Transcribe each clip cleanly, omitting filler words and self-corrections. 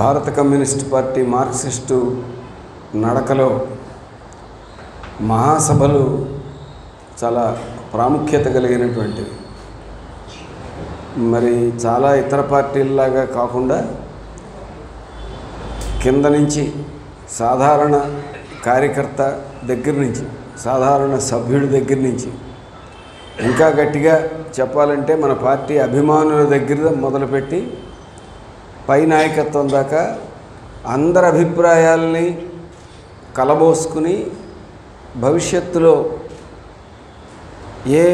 భారత communist party Marxist నడకలో మహాసభలు చాలా ప్రాముఖ్యత కలిగినటువంటివి. మరి చాలా ఇతర పార్టీల్లాగా కాకుండా కింద నుంచి సాధారణ కార్యకర్త దగ్గర నుంచి, సాధారణ సభ్యుడి దగ్గర నుంచి, ఇంకా గట్టిగా చెప్పాలంటే మన పార్టీ అభిమానుల దగ్గర మొదలుపెట్టి పై నాయకత్వం దాకా అందరి అభిప్రాయాల్ని కలబోసుకుని భవిష్యత్తులో ఏ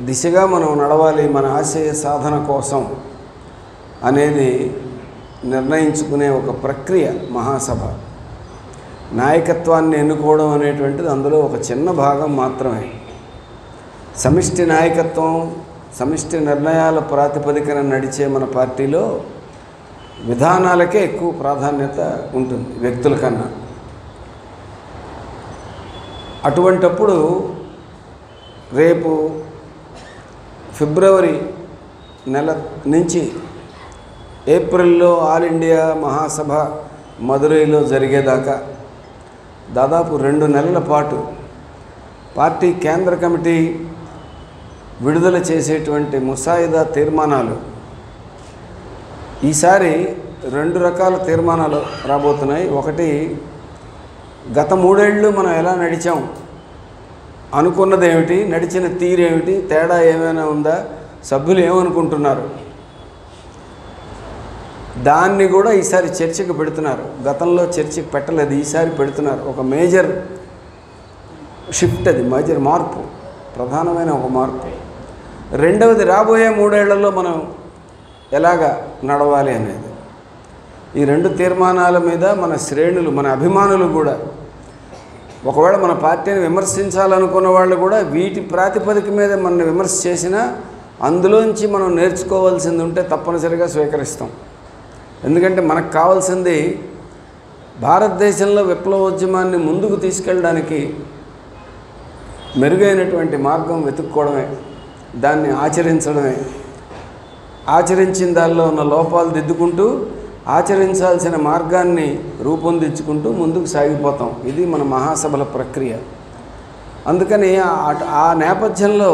దిశగా మనం నడవాలి, మన ఆశయ సాధన కోసం అనేది నిర్ణయించుకునే ఒక ప్రక్రియ మహాసభ. నాయకత్వాన్ని ఎన్నుకోవడం అనేటువంటిది అందులో ఒక చిన్న భాగం మాత్రమే. సమిష్టి నాయకత్వం, సమిష్టి నిర్ణయాల ప్రాతిపదికన నడిచే మన పార్టీలో విధానాలకే ఎక్కువ ప్రాధాన్యత ఉంటుంది వ్యక్తుల కన్నా. అటువంటప్పుడు రేపు ఫిబ్రవరి నెల నుంచి ఏప్రిల్లో ఆల్ ఇండియా మహాసభ మదురైలో జరిగేదాకా దాదాపు 2 నెలల పాటు పార్టీ కేంద్ర కమిటీ విడుదల చేసేటువంటి ముసాయిదా తీర్మానాలు, ఈసారి 2 రకాల తీర్మానాలు రాబోతున్నాయి. ఒకటి, గత 3 ఏళ్ళు మనం ఎలా నడిచాం, అనుకున్నది ఏమిటి, నడిచిన తీరేమిటి, తేడా ఏమైనా ఉందా, సభ్యులు ఏమనుకుంటున్నారు, దాన్ని కూడా ఈసారి చర్చకు పెడుతున్నారు. గతంలో చర్చకు పెట్టలేదు, ఈసారి పెడుతున్నారు. ఒక మేజర్ షిఫ్ట్, అది మేజర్ మార్పు, ప్రధానమైన ఒక మార్పు. రెండవది, రాబోయే 3 ఏళ్లలో మనం ఎలాగా నడవాలి అనేది. ఈ 2 తీర్మానాల మీద మన శ్రేణులు, మన అభిమానులు కూడా, ఒకవేళ మన పార్టీని విమర్శించాలనుకున్న వాళ్ళు కూడా వీటి ప్రాతిపదిక మీద మన విమర్శ చేసినా అందులోంచి మనం నేర్చుకోవాల్సింది ఉంటే తప్పనిసరిగా స్వీకరిస్తాం. ఎందుకంటే మనకు కావాల్సింది భారతదేశంలో విప్లవోద్యమాన్ని ముందుకు తీసుకెళ్ళడానికి మెరుగైనటువంటి మార్గం వెతుక్కోవడమే, దాన్ని ఆచరించడమే. ఆచరించిన దానిలో ఉన్న లోపాలు దిద్దుకుంటూ ఆచరించాల్సిన మార్గాన్ని రూపొందించుకుంటూ ముందుకు సాగిపోతాం. ఇది మన మహాసభల ప్రక్రియ. అందుకని ఆ నేపథ్యంలో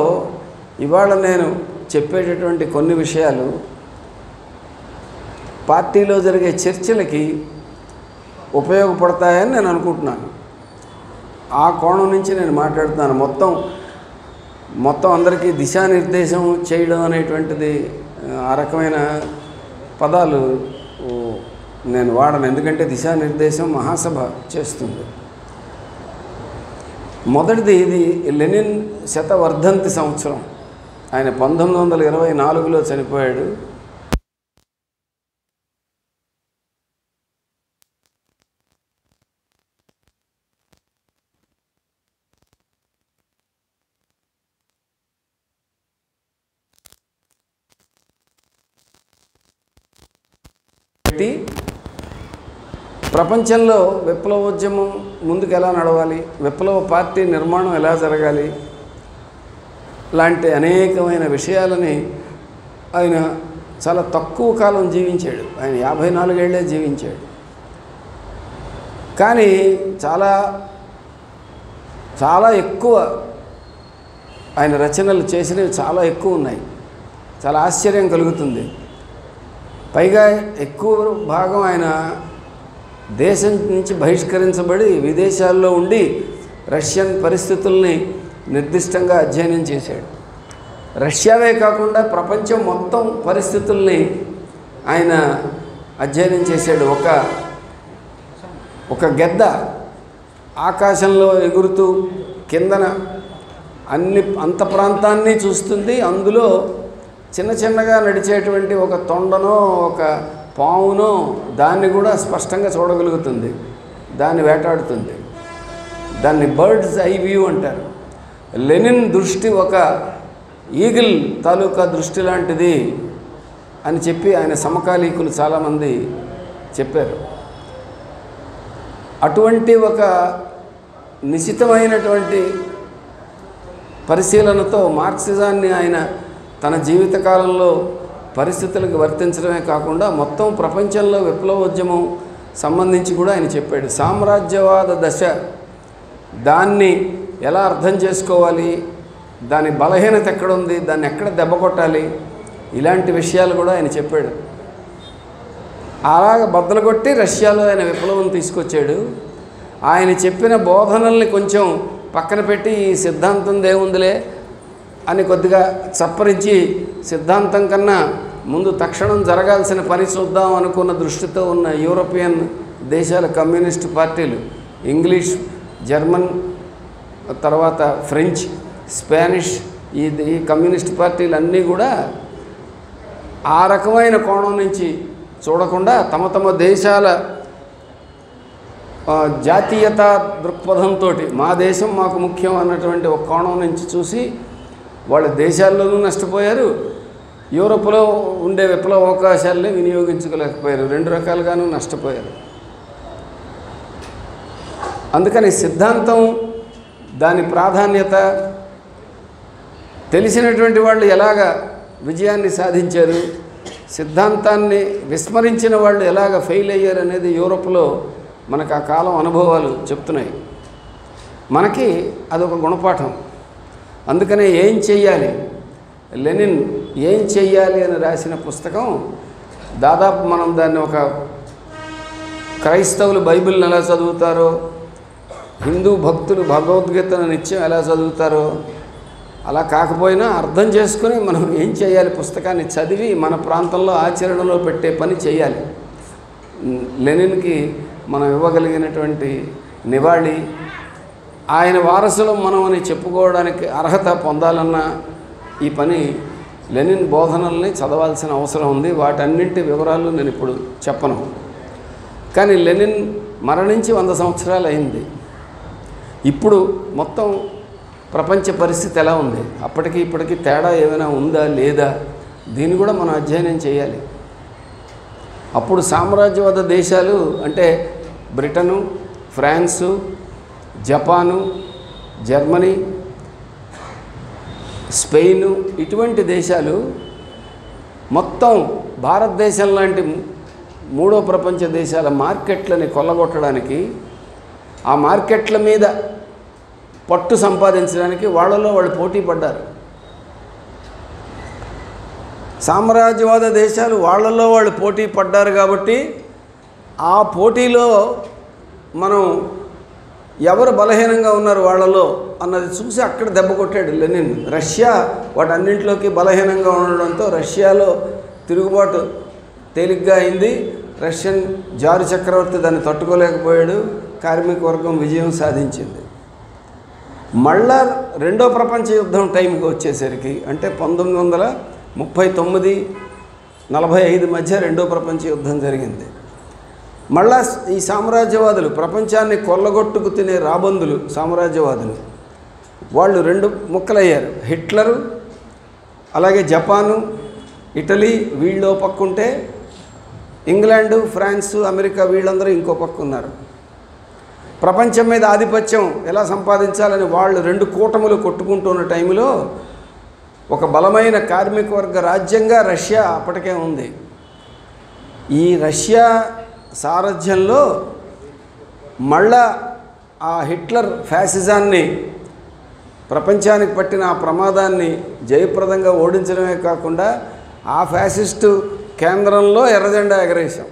ఇవాళ నేను చెప్పేటటువంటి కొన్ని విషయాలు పార్టీలో జరిగే చర్చలకి ఉపయోగపడతాయని నేను అనుకుంటున్నాను. ఆ కోణం నుంచి నేను మాట్లాడుతున్నాను. మొత్తం అందరికీ దిశానిర్దేశం చేయడం అనేటువంటిది, ఆ రకమైన పదాలు నేను వాడను. ఎందుకంటే దిశానిర్దేశం మహాసభ చేస్తుంది. మొదటిది, ఇది లెనిన్ శతవర్ధంతి సంవత్సరం. ఆయన 1924లో చనిపోయాడు. ప్రపంచంలో విప్లవోద్యమం ముందుకు ఎలా నడవాలి, విప్లవ పార్టీ నిర్మాణం ఎలా జరగాలి, లాంటి అనేకమైన విషయాలని ఆయన చాలా తక్కువ కాలం జీవించాడు. ఆయన 54 ఏళ్లే జీవించాడు. కానీ చాలా చాలా ఎక్కువ ఆయన రచనలు చేసినవి చాలా ఎక్కువ ఉన్నాయి. చాలా ఆశ్చర్యం కలుగుతుంది. పైగా ఎక్కువ భాగం ఆయన దేశం నుంచి బహిష్కరించబడి విదేశాల్లో ఉండి రష్యన్ పరిస్థితుల్ని నిర్దిష్టంగా అధ్యయనం చేశాడు. రష్యావే కాకుండా ప్రపంచం మొత్తం పరిస్థితుల్ని ఆయన అధ్యయనం చేశాడు. ఒక గెద్ద ఆకాశంలో ఎగురుతూ కిందన అంత ప్రాంతాన్ని చూస్తుంది. అందులో చిన్నగా నడిచేటువంటి ఒక తొండనో ఒక పావునో దాన్ని కూడా స్పష్టంగా చూడగలుగుతుంది. దాన్ని వేటాడుతుంది. దాన్ని బర్డ్స్ ఐ వ్యూ అంటారు. లెనిన్ దృష్టి ఒక ఈగిల్ తాలూకా దృష్టి లాంటిది అని చెప్పి ఆయన సమకాలీకులు చాలామంది చెప్పారు. అటువంటి ఒక నిశితమైనటువంటి పరిశీలనతో మార్క్సిజాన్ని ఆయన తన జీవితకాలంలో పరిస్థితులకు వర్తించడమే కాకుండా మొత్తం ప్రపంచంలో విప్లవోద్యమం సంబంధించి కూడా ఆయన చెప్పాడు. సామ్రాజ్యవాద దశ, దాన్ని ఎలా అర్థం చేసుకోవాలి, దాని బలహీనత ఎక్కడుంది, దాన్ని ఎక్కడ దెబ్బ కొట్టాలి, ఇలాంటి విషయాలు కూడా ఆయన చెప్పాడు. అలాగ బద్దలు కొట్టి రష్యాలో ఆయన విప్లవం తీసుకొచ్చాడు. ఆయన చెప్పిన బోధనల్ని కొంచెం పక్కన పెట్టి ఈ సిద్ధాంతం దేవుందిలే అని కొద్దిగా చప్పరించి సిద్ధాంతం కన్నా ముందు తక్షణం జరగాల్సిన పని చూద్దాం అనుకున్న దృష్టితో ఉన్న యూరోపియన్ దేశాల కమ్యూనిస్ట్ పార్టీలు, ఇంగ్లీష్, జర్మన్, తర్వాత ఫ్రెంచ్, స్పానిష్, ఈ కమ్యూనిస్ట్ పార్టీలు అన్నీ కూడా ఆ రకమైన కోణం నుంచి చూడకుండా తమ తమ దేశాల జాతీయతా దృక్పథంతో మా దేశం మాకు ముఖ్యం అన్నటువంటి ఒక కోణం నుంచి చూసి వాళ్ళ దేశాల్లోనూ నష్టపోయారు, యూరోప్లో ఉండే విప్లవ అవకాశాలని వినియోగించుకోలేకపోయారు, రెండు రకాలుగానూ నష్టపోయారు. అందుకని సిద్ధాంతం, దాని ప్రాధాన్యత తెలిసినటువంటి వాళ్ళు ఎలాగ విజయాన్ని సాధించారు, సిద్ధాంతాన్ని విస్మరించిన వాళ్ళు ఎలాగ ఫెయిల్ అయ్యారు అనేది యూరోప్లో మనకు ఆ కాలం అనుభవాలు చెప్తున్నాయి. మనకి అదొక గుణపాఠం. అందుకనే ఏం చెయ్యాలి, లెనిన్ ఏం చెయ్యాలి అని రాసిన పుస్తకం దాదాపు మనం దాన్ని ఒక క్రైస్తవులు బైబిల్ని ఎలా చదువుతారో, హిందూ భక్తులు భగవద్గీతను నిత్యం ఎలా చదువుతారో అలా కాకపోయినా అర్థం చేసుకుని మనం ఏం చేయాలి, పుస్తకాన్ని చదివి మన ప్రాంతంలో ఆచరణలో పెట్టే పని చేయాలి. లెనిన్కి మనం ఇవ్వగలిగినటువంటి నివాళి, ఆయన వారసులం మనం అని చెప్పుకోవడానికి అర్హత పొందాలన్న ఈ పని లెనిన్ బోధనల్ని చదవాల్సిన అవసరం ఉంది. వాటన్నింటి వివరాలు నేను ఇప్పుడు చెప్పను. కానీ లెనిన్ మరణించి 100 సంవత్సరాలు అయింది. ఇప్పుడు మొత్తం ప్రపంచ పరిస్థితి ఎలా ఉంది, అప్పటికి ఇప్పటికీ తేడా ఏమైనా ఉందా లేదా, దీన్ని కూడా మనం అధ్యయనం చేయాలి. అప్పుడు సామ్రాజ్యవాద దేశాలు అంటే Britain, France, Japan, Germany, Spain, ఇటువంటి దేశాలు మొత్తం భారతదేశం లాంటి మూడో ప్రపంచ దేశాల మార్కెట్లని కొల్లగొట్టడానికి, ఆ మార్కెట్ల మీద పట్టు సంపాదించడానికి వాళ్ళలో వాళ్ళు పోటీ పడ్డారు. సామ్రాజ్యవాద దేశాలు వాళ్ళలో వాళ్ళు పోటీ పడ్డారు కాబట్టి ఆ పోటీలో మనం ఎవరు బలహీనంగా ఉన్నారు వాళ్ళలో అన్నది చూసి అక్కడ దెబ్బ కొట్టాడు లెనిన్. రష్యా వాటన్నింటిలోకి బలహీనంగా ఉండడంతో రష్యాలో తిరుగుబాటు తేలిగ్గా అయింది. రష్యన్ జారు చక్రవర్తి దాన్ని తట్టుకోలేకపోయాడు. కార్మిక వర్గం విజయం సాధించింది. మళ్ళా రెండో ప్రపంచ యుద్ధం టైంకి వచ్చేసరికి అంటే 1939-45 మధ్య రెండో ప్రపంచ యుద్ధం జరిగింది. మళ్ళా ఈ సామ్రాజ్యవాదులు, ప్రపంచాన్ని కొల్లగొట్టుకు తినే రాబందులు సామ్రాజ్యవాదులు, వాళ్ళు రెండు ముక్కలయ్యారు. హిట్లరు, అలాగే జపాను, ఇటలీ వీళ్ళో పక్కుంటే ఇంగ్లాండు, ఫ్రాన్సు, అమెరికా వీళ్ళందరూ ఇంకో పక్క ఉన్నారు. ప్రపంచం మీద ఆధిపత్యం ఎలా సంపాదించాలని వాళ్ళు రెండు కూటములు కొట్టుకుంటున్న టైంలో ఒక బలమైన కార్మిక వర్గ రాజ్యంగా రష్యా అప్పటికే ఉంది. ఈ రష్యా సారథ్యంలో మళ్ళా ఆ హిట్లర్ ఫ్యాసిజాన్ని, ప్రపంచానికి పట్టిన ఆ ప్రమాదాన్ని జయప్రదంగా ఓడించడమే కాకుండా ఆ ఫ్యాసిస్టు కేంద్రంలో ఎర్రజెండా ఎగరేశాం.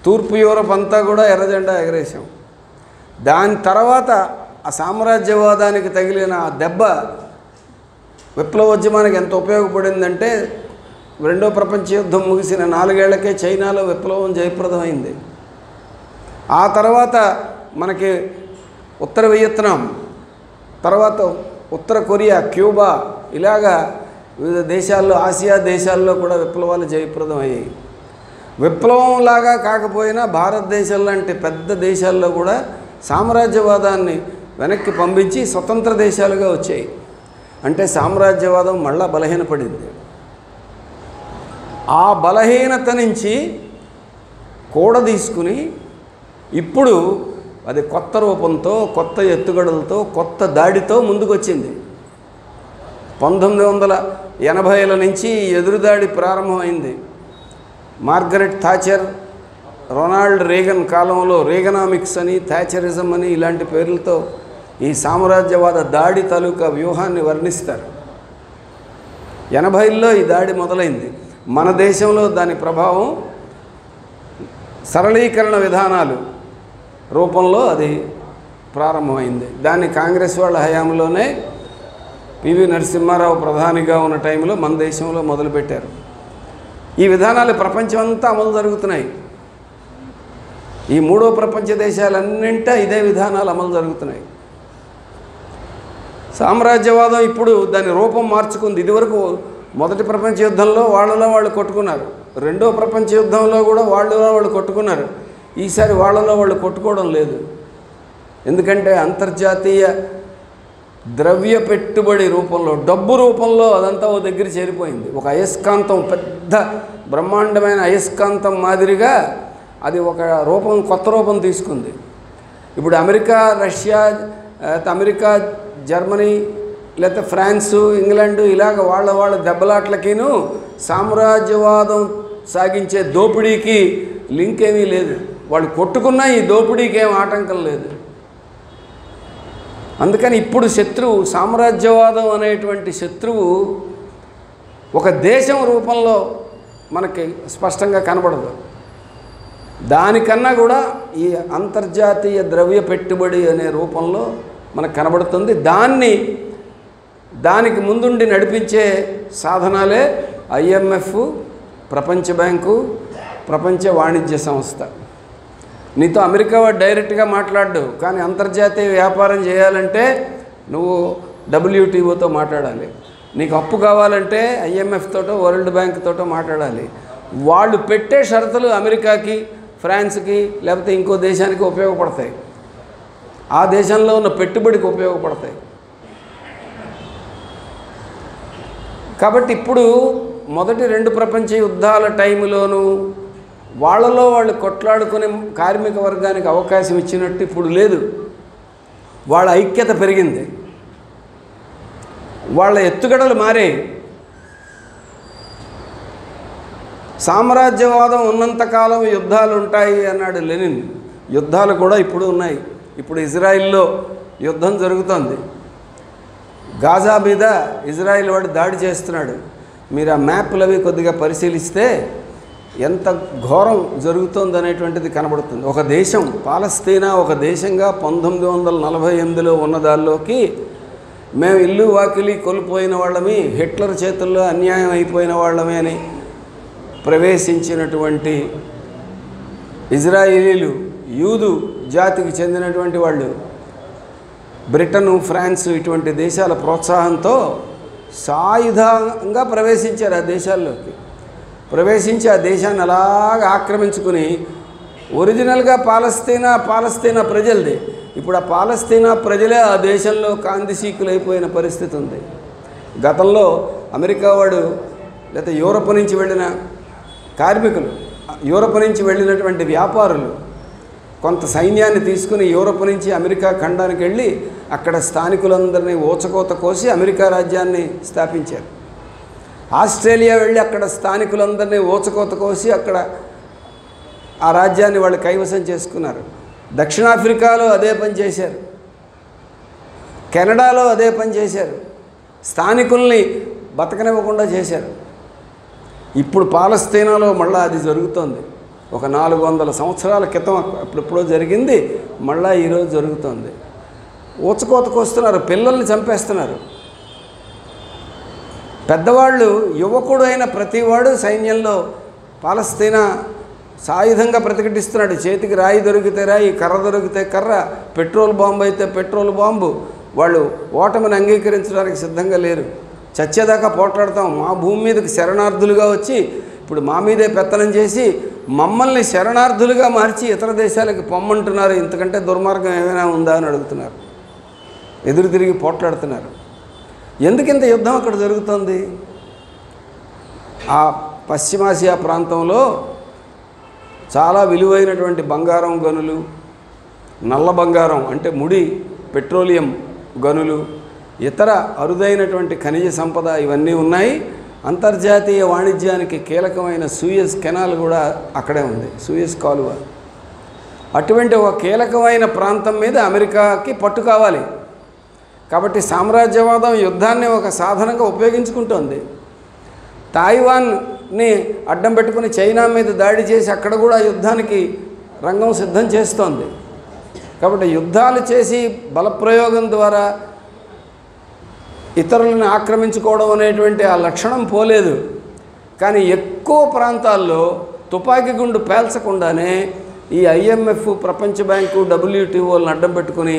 తూర్పు యూరప్ అంతా కూడా ఎర్రజెండా ఎగరేశాం. దాని తర్వాత ఆ సామ్రాజ్యవాదానికి తగిలిన ఆ దెబ్బ విప్లవోద్యమానికి ఎంత ఉపయోగపడిందంటే రెండో ప్రపంచ యుద్ధం ముగిసిన 4 ఏళ్లకే చైనాలో విప్లవం జయప్రదమైంది. ఆ తర్వాత మనకి ఉత్తర వియత్నాం, తర్వాత ఉత్తర కొరియా, క్యూబా, ఇలాగా వివిధ దేశాల్లో, ఆసియా దేశాల్లో కూడా విప్లవాలు జయప్రదం అయ్యాయి. విప్లవంలాగా కాకపోయినా భారతదేశం లాంటి పెద్ద దేశాల్లో కూడా సామ్రాజ్యవాదాన్ని వెనక్కి పంపించి స్వతంత్ర దేశాలుగా వచ్చాయి. అంటే సామ్రాజ్యవాదం మళ్ళా బలహీనపడింది. ఆ బలహీనత నుంచి కూడదీసుకుని ఇప్పుడు అది కొత్త రూపంతో, కొత్త ఎత్తుగడలతో, కొత్త దాడితో ముందుకు వచ్చింది. 1980ల నుంచి ఎదురుదాడి ప్రారంభమైంది. మార్గరెట్ థాచర్, రొనాల్డ్ రేగన్ కాలంలో రేగనామిక్స్ అని, థాచరిజం అని ఇలాంటి పేర్లతో ఈ సామ్రాజ్యవాద దాడి తాలూకా వ్యూహాన్ని వర్ణిస్తారు. 80ల్లో ఈ దాడి మొదలైంది. మన దేశంలో దాని ప్రభావం సరళీకరణ విధానాలు రూపంలో అది ప్రారంభమైంది. దాన్ని కాంగ్రెస్ వాళ్ళ హయాంలోనే పివి నరసింహారావు ప్రధానిగా ఉన్న టైంలో మన దేశంలో మొదలుపెట్టారు. ఈ విధానాలు ప్రపంచమంతా అమలు జరుగుతున్నాయి. ఈ మూడో ప్రపంచ దేశాలన్నింటా ఇదే విధానాలు అమలు జరుగుతున్నాయి. సామ్రాజ్యవాదం ఇప్పుడు దాని రూపం మార్చుకుంది. ఇదివరకు మొదటి ప్రపంచ యుద్ధంలో వాళ్ళలో వాళ్ళు కొట్టుకున్నారు, రెండో ప్రపంచ యుద్ధంలో కూడా వాళ్ళలో వాళ్ళు కొట్టుకున్నారు. ఈసారి వాళ్ళలో వాళ్ళు కొట్టుకోవడం లేదు. ఎందుకంటే అంతర్జాతీయ ద్రవ్య పెట్టుబడి రూపంలో, డబ్బు రూపంలో అదంతా ఓ దగ్గర చేరిపోయింది. ఒక అయస్కాంతం, పెద్ద బ్రహ్మాండమైన అయస్కాంతం మాదిరిగా అది ఒక రూపం, కొత్త రూపం తీసుకుంది. ఇప్పుడు అమెరికా, రష్యా, అమెరికా, జర్మనీ, లేకపోతే ఫ్రాన్సు, ఇంగ్లాండు ఇలాగ వాళ్ళ దెబ్బలాట్లకిను సామ్రాజ్యవాదం సాగించే దోపిడీకి లింక్ ఏమీ లేదు. వాళ్ళు కొట్టుకున్నా ఈ దోపిడీకి ఏం ఆటంకం లేదు. అందుకని ఇప్పుడు శత్రువు, సామ్రాజ్యవాదం అనేటువంటి శత్రువు ఒక దేశం రూపంలో మనకి స్పష్టంగా కనబడదు. దానికన్నా కూడా ఈ అంతర్జాతీయ ద్రవ్య పెట్టుబడి అనే రూపంలో మనకు కనబడుతుంది. దానికి ముందుండి నడిపించే సాధనాలే IMF, ప్రపంచ బ్యాంకు, ప్రపంచ వాణిజ్య సంస్థ. నీతో అమెరికా వాడు డైరెక్ట్గా మాట్లాడు, కానీ అంతర్జాతీయ వ్యాపారం చేయాలంటే నువ్వు WTOతో మాట్లాడాలి. నీకు అప్పు కావాలంటే IMF తోటో వరల్డ్ బ్యాంక్ తోటో మాట్లాడాలి. వాళ్ళు పెట్టే షరతులు అమెరికాకి, ఫ్రాన్స్కి, లేకపోతే ఇంకో దేశానికి ఉపయోగపడతాయి. ఆ దేశంలో ఉన్న పెట్టుబడికి ఉపయోగపడతాయి. కాబట్టి ఇప్పుడు మొదటి 2 ప్రపంచ యుద్ధాల టైంలోనూ వాళ్ళలో వాళ్ళు కొట్లాడుకునే కార్మిక వర్గానికి అవకాశం ఇచ్చినట్టు ఇప్పుడు లేదు. వాళ్ళ ఐక్యత పెరిగింది, వాళ్ళ ఎత్తుగడలు మారాయి. సామ్రాజ్యవాదం ఉన్నంతకాలం యుద్ధాలు ఉంటాయి అన్నాడు లెనిన్. యుద్ధాలు కూడా ఇప్పుడు ఉన్నాయి. ఇప్పుడు ఇజ్రాయిల్లో యుద్ధం జరుగుతుంది. గాజా మీద ఇజ్రాయిల్ వాడు దాడి చేస్తున్నాడు. మీరు ఆ మ్యాప్లు అవి కొద్దిగా పరిశీలిస్తే ఎంత ఘోరం జరుగుతుందనేటువంటిది కనబడుతుంది. ఒక దేశం పాలస్తీనా ఒక దేశంగా 1948లో ఉన్న దానిలోకి మేము ఇల్లు వాకిలి కోల్పోయిన వాళ్ళమి, హిట్లర్ చేతుల్లో అన్యాయం అయిపోయిన వాళ్ళమే అని ప్రవేశించినటువంటి ఇజ్రాయేలీలు, యూదు జాతికి చెందినటువంటి వాళ్ళు, బ్రిటను, ఫ్రాన్స్ ఇటువంటి దేశాల ప్రోత్సాహంతో సాయుధంగా ప్రవేశించారు ఆ దేశాల్లోకి. ప్రవేశించి ఆ దేశాన్ని అలాగా ఆక్రమించుకుని ఒరిజినల్గా పాలస్తీనా ప్రజలది. ఇప్పుడు ఆ పాలస్తీనా ప్రజలే ఆ దేశంలో కాందిశీకులైపోయిన పరిస్థితి ఉంది. గతంలో అమెరికా వాడు లేకపోతే యూరప్ నుంచి వెళ్ళిన కార్మికులు, యూరప్ నుంచి వెళ్ళినటువంటి వ్యాపారులు కొంత సైన్యాన్ని తీసుకుని యూరప్ నుంచి అమెరికా ఖండానికి వెళ్ళి అక్కడ స్థానికులందరినీ ఊచకోత కోసి అమెరికా రాజ్యాన్ని స్థాపించారు. ఆస్ట్రేలియా వెళ్ళి అక్కడ స్థానికులందరినీ ఊచకోత కోసి అక్కడ ఆ రాజ్యాన్ని వాళ్ళు కైవసం చేసుకున్నారు. దక్షిణాఫ్రికాలో అదే పని చేశారు, కెనడాలో అదే పని చేశారు, స్థానికుల్ని బతకనివ్వకుండా చేశారు. ఇప్పుడు పాలస్తీనాలో మళ్ళీ అది జరుగుతోంది. ఒక 400 సంవత్సరాల క్రితం అప్పుడెప్పుడో జరిగింది, మళ్ళీ ఈరోజు జరుగుతోంది. ఊచకోతకు వస్తున్నారు, పిల్లల్ని చంపేస్తున్నారు. పెద్దవాళ్ళు, యువకుడు అయిన ప్రతివాడు సైన్యంలో పాలస్తీనా సాయుధంగా ప్రతిఘటిస్తున్నాడు. చేతికి రాయి దొరికితే రాయి, కర్ర దొరికితే కర్ర, పెట్రోల్ బాంబు అయితే పెట్రోల్ బాంబు. వాళ్ళు ఓటమిని అంగీకరించడానికి సిద్ధంగా లేరు. చచ్చేదాకా పోట్లాడతాం, మా భూమి మీదకి శరణార్థులుగా వచ్చి ఇప్పుడు మా మీదే పెత్తనం చేసి మమ్మల్ని శరణార్థులుగా మార్చి ఇతర దేశాలకు పొమ్మంటున్నారు. ఇంతకంటే దుర్మార్గం ఏమైనా ఉందా అని అడుగుతున్నారు. ఎదురు తిరిగి పోట్లాడుతున్నారు. ఎందుకింత యుద్ధం అక్కడ జరుగుతుంది? ఆ పశ్చిమాసియా ప్రాంతంలో చాలా విలువైనటువంటి బంగారం గనులు, నల్ల బంగారం అంటే ముడి, పెట్రోలియం గనులు, ఇతర అరుదైనటువంటి ఖనిజ సంపద ఇవన్నీ ఉన్నాయి. అంతర్జాతీయ వాణిజ్యానికి కీలకమైన సూయజ్ కెనాల్ కూడా అక్కడే ఉంది, సూయజ్ కాలువ. అటువంటి ఒక కీలకమైన ప్రాంతం మీద అమెరికాకి పట్టు కావాలి. కాబట్టి సామ్రాజ్యవాదం యుద్ధాన్ని ఒక సాధనంగా ఉపయోగించుకుంటోంది. తాయివాన్ని అడ్డం పెట్టుకుని చైనా మీద దాడి చేసి అక్కడ కూడా యుద్ధానికి రంగం సిద్ధం చేస్తోంది. కాబట్టి యుద్ధాలు చేసి బలప్రయోగం ద్వారా ఇతరులను ఆక్రమించుకోవడం అనేటువంటి ఆ లక్షణం పోలేదు. కానీ ఎక్కువ ప్రాంతాల్లో తుపాకీ గుండు పేల్చకుండానే ఈ IMF, ప్రపంచ బ్యాంకు, WTOలను అడ్డం పెట్టుకుని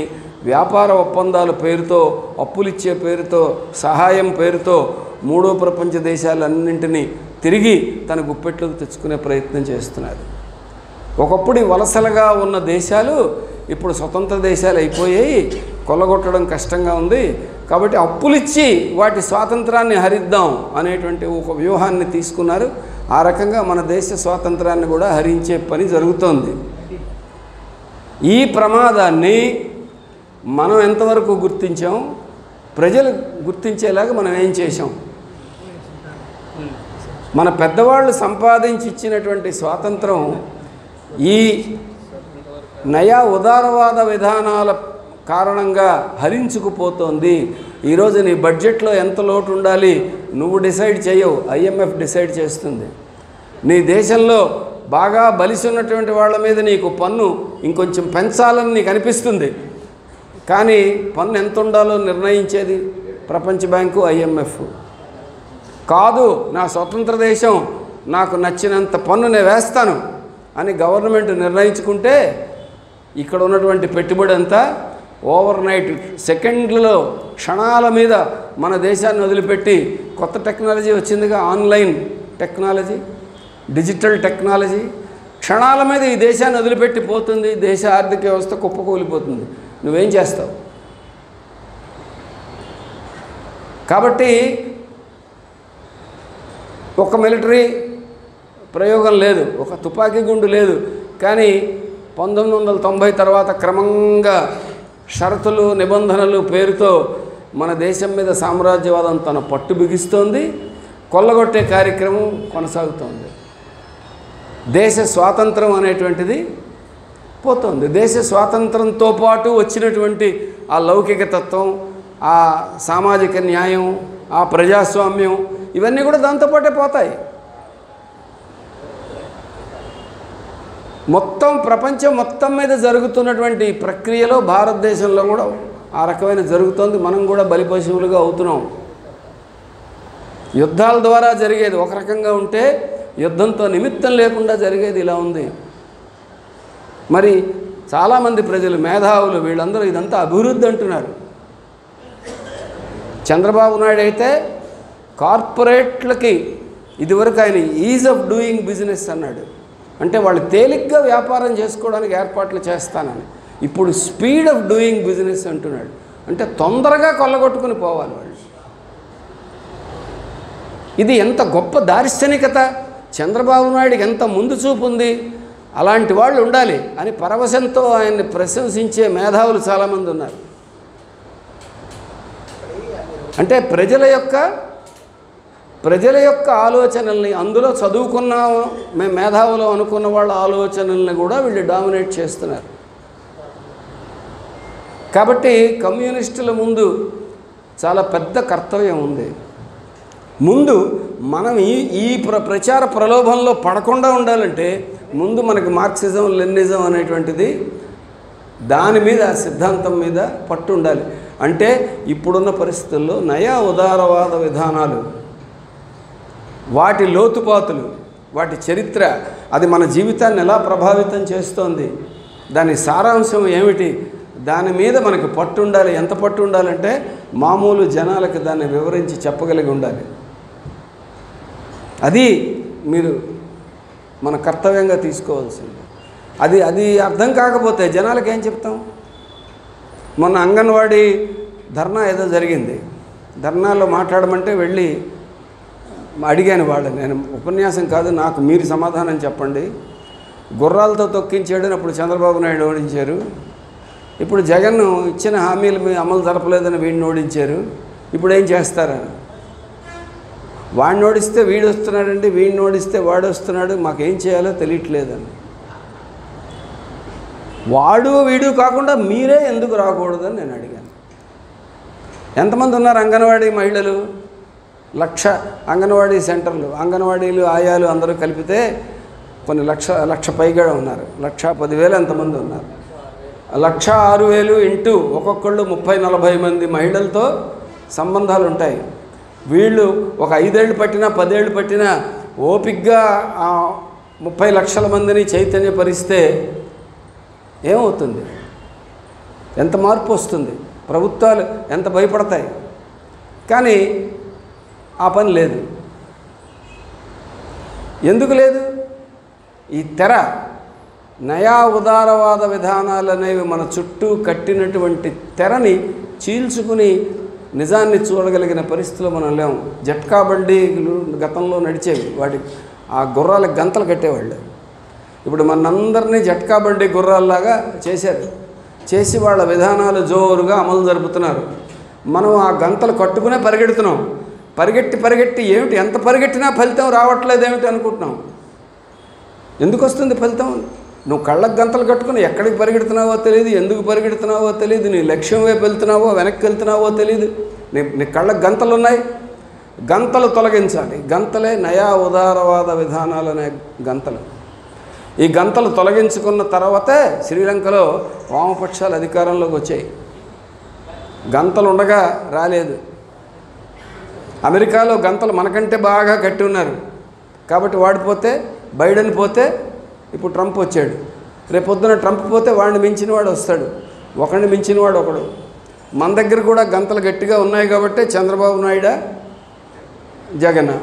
వ్యాపార ఒప్పందాల పేరుతో, అప్పులిచ్చే పేరుతో, సహాయం పేరుతో మూడో ప్రపంచ దేశాలన్నింటినీ తిరిగి తన గుప్పెట్లోకి తెచ్చుకునే ప్రయత్నం చేస్తున్నారు. ఒకప్పుడు వలసలుగా ఉన్న దేశాలు ఇప్పుడు స్వతంత్ర దేశాలు అయిపోయాయి. కొల్లగొట్టడం కష్టంగా ఉంది. కాబట్టి అప్పులిచ్చి వాటి స్వాతంత్రాన్ని హరిద్దాం అనేటువంటి ఒక వ్యూహాన్ని తీసుకున్నారు. ఆ రకంగా మన దేశ స్వాతంత్రాన్ని కూడా హరించే పని జరుగుతోంది. ఈ ప్రమాదాన్ని మనం ఎంతవరకు గుర్తించాం, ప్రజలు గుర్తించేలాగా మనం ఏం చేశాం? మన పెద్దవాళ్ళు సంపాదించి ఇచ్చినటువంటి స్వాతంత్రం ఈ నయా ఉదారవాద విధానాల కారణంగా హరించుకుపోతోంది. ఈరోజు నీ బడ్జెట్లో ఎంత లోటు ఉండాలి నువ్వు డిసైడ్ చేయవు, IMF డిసైడ్ చేస్తుంది. నీ దేశంలో బాగా బలిసి ఉన్నటువంటి వాళ్ళ మీద నీకు పన్ను ఇంకొంచెం పెంచాలని నీకు అనిపిస్తుంది. కానీ పన్ను ఎంత ఉండాలో నిర్ణయించేది ప్రపంచ బ్యాంకు, IMF కాదు. నా స్వతంత్ర దేశం, నాకు నచ్చినంత పన్ను నేను వేస్తాను అని గవర్నమెంట్ నిర్ణయించుకుంటే ఇక్కడ ఉన్నటువంటి పెట్టుబడి అంతా ఓవర్ నైట్ సెకండ్లలో క్షణాల మీద మన దేశాన్ని వదిలిపెట్టి కొత్త టెక్నాలజీ వచ్చిందిగా, ఆన్లైన్ టెక్నాలజీ, డిజిటల్ టెక్నాలజీ, క్షణాల మీద ఈ దేశాన్ని వదిలిపెట్టి పోతుంది. దేశ ఆర్థిక వ్యవస్థ కుప్పకూలిపోతుంది. నువ్వేం చేస్తావు? కాబట్టి ఒక మిలిటరీ ప్రయోగం లేదు, ఒక తుపాకీ గుండు లేదు. కానీ 1990 తర్వాత క్రమంగా షరతులు, నిబంధనలు పేరుతో మన దేశం మీద సామ్రాజ్యవాదం తన పట్టు బిగిస్తోంది. కొల్లగొట్టే కార్యక్రమం కొనసాగుతోంది. దేశ స్వాతంత్రం అనేటువంటిది పోతుంది. దేశ స్వాతంత్రంతో పాటు వచ్చినటువంటి ఆ లౌకిక తత్వం, ఆ సామాజిక న్యాయం, ఆ ప్రజాస్వామ్యం ఇవన్నీ కూడా దాంతోపాటే పోతాయి. మొత్తం ప్రపంచం మొత్తం మీద జరుగుతున్నటువంటి ప్రక్రియలో భారతదేశంలో కూడా ఆ రకమైన జరుగుతోంది. మనం కూడా బలిపశువులుగా అవుతున్నాం. యుద్ధాల ద్వారా జరిగేది ఒక రకంగా ఉంటే, యుద్ధంతో నిమిత్తం లేకుండా జరిగేది ఇలా ఉంది. మరి చాలామంది ప్రజలు, మేధావులు, వీళ్ళందరూ ఇదంతా అభివృద్ధి అంటున్నారు. చంద్రబాబు నాయుడు అయితే కార్పొరేట్లకి ఇదివరకు ఆయన ఈజ్ ఆఫ్ డూయింగ్ బిజినెస్ అన్నాడు. అంటే వాళ్ళు తేలిగ్గా వ్యాపారం చేసుకోవడానికి ఏర్పాట్లు చేస్తానని. ఇప్పుడు స్పీడ్ ఆఫ్ డూయింగ్ బిజినెస్ అంటున్నాడు. అంటే తొందరగా కొల్లగొట్టుకుని పోవాలి వాళ్ళు. ఇది ఎంత గొప్ప దార్శనికత! చంద్రబాబు నాయుడికి ఎంత ముందు చూపు ఉంది, అలాంటి వాళ్ళు ఉండాలి అని పరవశంతో ఆయన్ని ప్రశంసించే మేధావులు చాలామంది ఉన్నారు. అంటే ప్రజల యొక్క ఆలోచనల్ని, అందులో చదువుకున్న మేము మేధావులు అనుకున్న వాళ్ళ ఆలోచనల్ని కూడా వీళ్ళు డామినేట్ చేస్తున్నారు. కాబట్టి కమ్యూనిస్టుల ముందు చాలా పెద్ద కర్తవ్యం ఉంది. ముందు మనం ఈ ప్రచార ప్రలోభంలో పడకుండా ఉండాలంటే ముందు మనకి మార్క్సిజం, లెనినిజం అనేటువంటిది దాని మీద, సిద్ధాంతం మీద పట్టు ఉండాలి. అంటే ఇప్పుడున్న పరిస్థితుల్లో నయా ఉదారవాద విధానాలు, వాటి లోతుపాతులు, వాటి చరిత్ర, అది మన జీవితాన్ని ఎలా ప్రభావితం చేస్తోంది, దాని సారాంశం ఏమిటి, దాని మీద మనకి పట్టు ఉండాలి. ఎంత పట్టు ఉండాలంటే మామూలు జనాలకు దాన్ని వివరించి చెప్పగలిగి ఉండాలి. అది మీరు మన కర్తవ్యంగా తీసుకోవాల్సింది. అది అర్థం కాకపోతే జనాలకు ఏం చెప్తాం? మొన్న అంగన్వాడీ ధర్నా ఏదో జరిగింది. ధర్నాలో మాట్లాడమంటే వెళ్ళి అడిగాను వాళ్ళని. నేను ఉపన్యాసం కాదు, నాకు మీరు సమాధానం చెప్పండి. గుర్రాలతో తొక్కించాడని అప్పుడు చంద్రబాబు నాయుడు ఓడించారు. ఇప్పుడు జగన్ ఇచ్చిన హామీలు అమలు జరపలేదని వీడిని ఓడించారు. ఇప్పుడు ఏం చేస్తారని, వాడిని ఓడిస్తే వీడు వస్తున్నాడండి, వీడిని ఓడిస్తే వాడు వస్తున్నాడు, మాకేం చేయాలో తెలియట్లేదని. వాడు వీడు కాకుండా మీరే ఎందుకు రాకూడదని నేను అడిగాను. ఎంతమంది ఉన్నారు అంగన్వాడీ మహిళలు? 1,00,000 అంగన్వాడీ సెంటర్లు, అంగన్వాడీలు, ఆయాలు అందరూ కలిపితే కొన్ని లక్ష పైగా ఉన్నారు. 1,10,000 ఎంతమంది ఉన్నారు? 1,06,000 ఇంటూ ఒక్కొక్కళ్ళు 30-40 మంది మహిళలతో సంబంధాలు ఉంటాయి. వీళ్ళు ఒక 5 ఏళ్ళు పట్టినా 10 ఏళ్ళు పట్టినా ఓపిగ్గా 30 లక్షల మందిని చైతన్యపరిస్తే ఏమవుతుంది? ఎంత మార్పు వస్తుంది? ప్రభుత్వాలు ఎంత భయపడతాయి. కానీ ఆ పని లేదు. ఎందుకు లేదు? ఈ తెర, నయా ఉదారవాద విధానాలు అనేవి మన చుట్టూ కట్టినటువంటి తెరని చీల్చుకుని నిజాన్ని చూడగలిగిన పరిస్థితిలో మనం లేము. జట్కా బండిలు గతంలో నడిచేవి, వాటి ఆ గుర్రాలకు గంతలు కట్టేవాళ్ళు. ఇప్పుడు మనందరినీ జట్కా బండి గుర్రాల్లాగా చేశారు. చేసి వాళ్ళ విధానాలు జోరుగా అమలు జరుపుతున్నారు. మనం ఆ గంతలు కట్టుకునే పరిగెడుతున్నాం. పరిగెట్టి ఏమిటి, ఎంత పరిగెట్టినా ఫలితం రావట్లేదు ఏమిటి అనుకుంటున్నాం. ఎందుకు వస్తుంది ఫలితం? నువ్వు కళ్ళకు గంతలు కట్టుకుని ఎక్కడికి పరిగెడుతున్నావో తెలియదు, ఎందుకు పరిగెడుతున్నావో తెలియదు, నీ లక్ష్యం వైపు వెళ్తున్నావో వెనక్కి వెళ్తున్నావో తెలియదు. నీ కళ్ళకు గంతలు ఉన్నాయి. గంతలు తొలగించాలి. గంతలే నయా ఉదారవాద విధానాలనే గంతలు. ఈ గంతలు తొలగించుకున్న తర్వాతే శ్రీలంకలో వామపక్షాలు అధికారంలోకి వచ్చాయి. గంతలు ఉండగా రాలేదు. అమెరికాలో గంతలు మనకంటే బాగా కట్టి ఉన్నారు కాబట్టి వాడిపోతే, బైడెన్ పోతే ఇప్పుడు ట్రంప్ వచ్చాడు. రేపొద్దున ట్రంప్ పోతే వాడిని మించిన వాడు వస్తాడు, ఒకడిని మించిన వాడు ఒకడు. మన దగ్గర కూడా గంతలు గట్టిగా ఉన్నాయి కాబట్టి చంద్రబాబు నాయుడు, జగన్.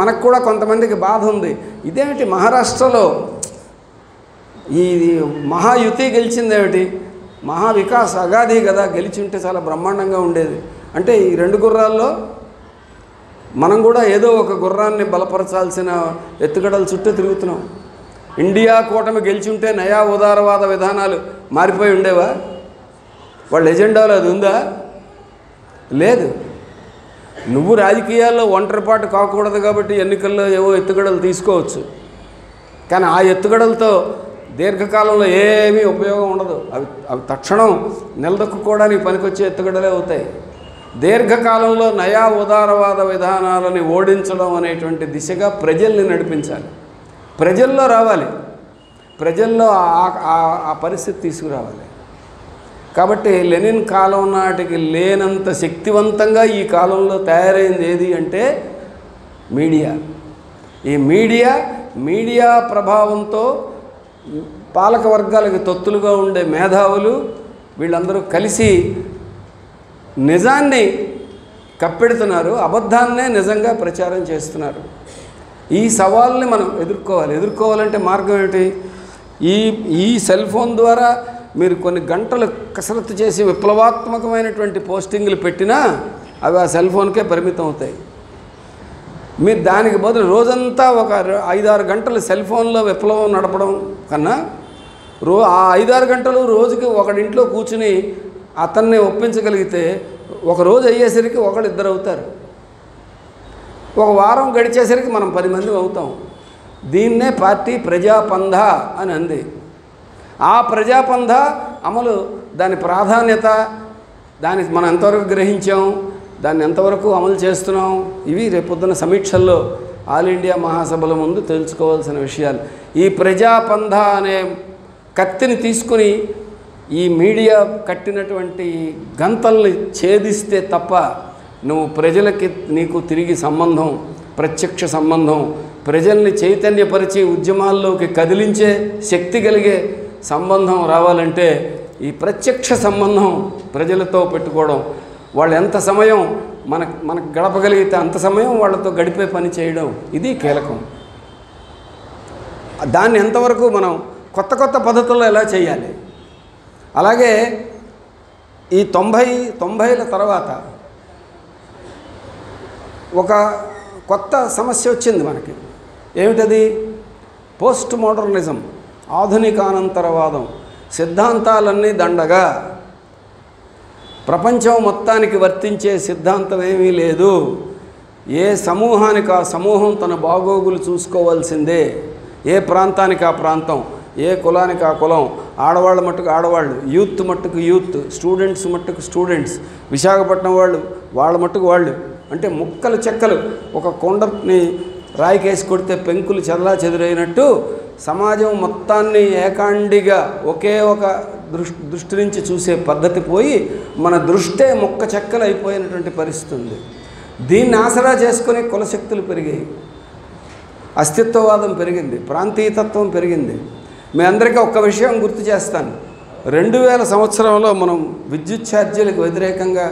మనకు కూడా కొంతమందికి బాధ ఉంది. ఇదేమిటి మహారాష్ట్రలో ఈ మహాయుతి గెలిచిందేమిటి? మహావికాస్ అగాధి కదా, గెలిచి ఉంటే చాలా బ్రహ్మాండంగా ఉండేది. అంటే ఈ 2 గుర్రాల్లో మనం కూడా ఏదో ఒక గుర్రాన్ని బలపరచాల్సిన ఎత్తుగడల చుట్టూ తిరుగుతున్నాం. ఇండియా కూటమి గెలిచి ఉంటే నయా ఉదారవాద విధానాలు మారిపోయి ఉండేవా? వాళ్ళ ఎజెండాలో అది ఉందా? లేదు. నువ్వు రాజకీయాల్లో ఒంటరిపాటు కాకూడదు కాబట్టి ఎన్నికల్లో ఏవో ఎత్తుగడలు తీసుకోవచ్చు. కానీ ఆ ఎత్తుగడలతో దీర్ఘకాలంలో ఏమీ ఉపయోగం ఉండదు. అవి తక్షణం నిలదొక్కుకోవడానికి పనికొచ్చే ఎత్తుగడలే అవుతాయి. దీర్ఘకాలంలో నయా ఉదారవాద విధానాలని ఓడించడం అనేటువంటి దిశగా ప్రజల్ని నడిపించాలి. ప్రజల్లో రావాలి. ప్రజల్లో ఆ పరిస్థితి తీసుకురావాలి. కాబట్టి లెనిన్ కాలం నాటికి లేనంత శక్తివంతంగా ఈ కాలంలో తయారైంది ఏది అంటే మీడియా. ఈ మీడియా ప్రభావంతో పాలక వర్గాలకు తొత్తులుగా ఉండే మేధావులు వీళ్ళందరూ కలిసి నిజాన్ని కప్పెడుతున్నారు, అబద్ధాన్నే నిజంగా ప్రచారం చేస్తున్నారు. ఈ సవాల్ని మనం ఎదుర్కోవాలంటే మార్గం ఏమిటి? ఈ సెల్ ఫోన్ ద్వారా మీరు కొన్ని గంటలు కసరత్తు చేసి విప్లవాత్మకమైనటువంటి పోస్టింగ్లు పెట్టినా అవి ఆ సెల్ ఫోన్కే పరిమితం అవుతాయి. మీరు దానికి బదులు రోజంతా ఒక 5-6 గంటలు సెల్ ఫోన్లో విప్లవం నడపడం కన్నా ఆ 5-6 గంటలు రోజుకి ఒకడింట్లో కూర్చుని అతన్ని ఒప్పించగలిగితే ఒక రోజు అయ్యేసరికి 1-2 అవుతారు. ఒక వారం గడిచేసరికి మనం 10 మంది అవుతాం. దీన్నే పార్టీ ప్రజాపంధ అని అంది. ఆ ప్రజాపంధ అమలు, దాని ప్రాధాన్యత, దాన్ని మనం ఎంతవరకు గ్రహించాం, దాన్ని ఎంతవరకు అమలు చేస్తున్నాం, ఇవి రేపొద్దున సమీక్షల్లో ఆల్ ఇండియా మహాసభల ముందు తెలుసుకోవాల్సిన విషయాలు. ఈ ప్రజాపంధ అనే కత్తిని తీసుకుని ఈ మీడియా కట్టినటువంటి గంతల్ని ఛేదిస్తే తప్ప నువ్వు ప్రజలకి నీకు తిరిగి సంబంధం, ప్రత్యక్ష సంబంధం, ప్రజల్ని చైతన్యపరిచి ఉద్యమాల్లోకి కదిలించే శక్తి కలిగే సంబంధం రావాలంటే ఈ ప్రత్యక్ష సంబంధం ప్రజలతో పెట్టుకోవడం, వాళ్ళు ఎంత సమయం మనకు గడపగలిగితే అంత సమయం వాళ్ళతో గడిపే పని చేయడం, ఇది కీలకం. దాన్ని ఎంతవరకు మనం కొత్త పద్ధతుల్లో ఎలా చేయాలి. అలాగే ఈ 90ల తర్వాత ఒక కొత్త సమస్య వచ్చింది మనకి. ఏమిటది? Post modernism, ఆధునికానంతరవాదం. సిద్ధాంతాలన్నీ దండగా, ప్రపంచం మొత్తానికి వర్తించే సిద్ధాంతం ఏమీ లేదు, ఏ సమూహానికి ఆ సమూహం తన బాగోగులు చూసుకోవాల్సిందే, ఏ ప్రాంతానికి ఆ ప్రాంతం, ఏ కులానికి ఆ కులం, ఆడవాళ్ళ మట్టుకు ఆడవాళ్ళు, యూత్ మట్టుకు యూత్, స్టూడెంట్స్ మట్టుకు స్టూడెంట్స్, విశాఖపట్నం వాళ్ళు వాళ్ళ మట్టుకు వాళ్ళు. అంటే ముక్కలు చెక్కలు ఒక కొండని రాయికేసి కొడితే పెంకులు చెదలా చెదురైనట్టు సమాజం మొత్తాన్ని ఏకాండిగా ఒకే ఒక దృష్టి నుంచి చూసే పద్ధతి పోయి మన దృష్టే ముక్క చెక్కలు అయిపోయినటువంటి పరిస్థితి ఉంది. దీన్ని ఆసరా చేసుకుని కులశక్తులు పెరిగాయి, అస్తిత్వవాదం పెరిగింది, ప్రాంతీయతత్వం పెరిగింది. మీ అందరికీ ఒక్క విషయం గుర్తు చేస్తాను. 2000 సంవత్సరంలో మనం విద్యుత్ ఛార్జీలకు వ్యతిరేకంగా,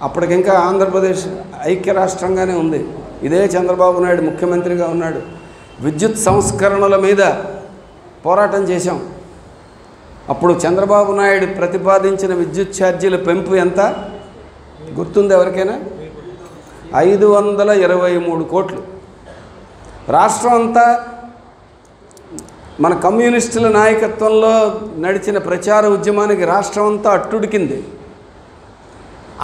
అప్పటికింకా ఆంధ్రప్రదేశ్ ఐక్య రాష్ట్రంగానే ఉంది, ఇదే చంద్రబాబు నాయుడు ముఖ్యమంత్రిగా ఉన్నాడు. విద్యుత్ సంస్కరణల మీద పోరాటం చేశాం. అప్పుడు చంద్రబాబు నాయుడు ప్రతిపాదించిన విద్యుత్ ఛార్జీల పెంపు ఎంత గుర్తుంది ఎవరికైనా? 523 కోట్లు. రాష్ట్రం అంతా మన కమ్యూనిస్టుల నాయకత్వంలో నడిచిన ప్రచార ఉద్యమానికి రాష్ట్రం అంతా అట్టుడికింది.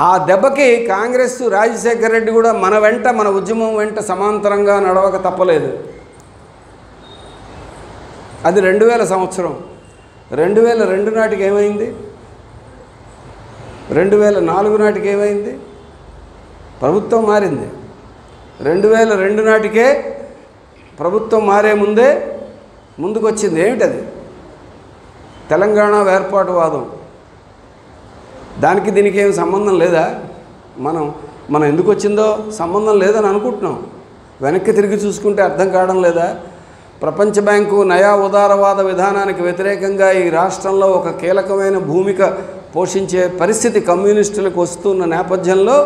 ఆ దెబ్బకి కాంగ్రెస్, రాజశేఖర రెడ్డి కూడా మన వెంట, మన ఉద్యమం వెంట సమాంతరంగా నడవక తప్పలేదు. అది 2000 సంవత్సరం. 2002 నాటికి ఏమైంది? 2004 నాటికి ఏమైంది? ప్రభుత్వం మారింది. 2002 నాటికే ప్రభుత్వం మారే ముందే ముందుకొచ్చింది. ఏమిటది? తెలంగాణ వేర్పాటువాదం. దానికి దీనికి ఏమి సంబంధం లేదా? మనం ఎందుకు వచ్చిందో సంబంధం లేదని అనుకుంటున్నాం. వెనక్కి తిరిగి చూసుకుంటే అర్థం కావడం లేదా? ప్రపంచ బ్యాంకు నయా ఉదారవాద విధానానికి వ్యతిరేకంగా ఈ రాష్ట్రంలో ఒక కీలకమైన భూమిక పోషించే పరిస్థితి కమ్యూనిస్టులకు వస్తున్న నేపథ్యంలో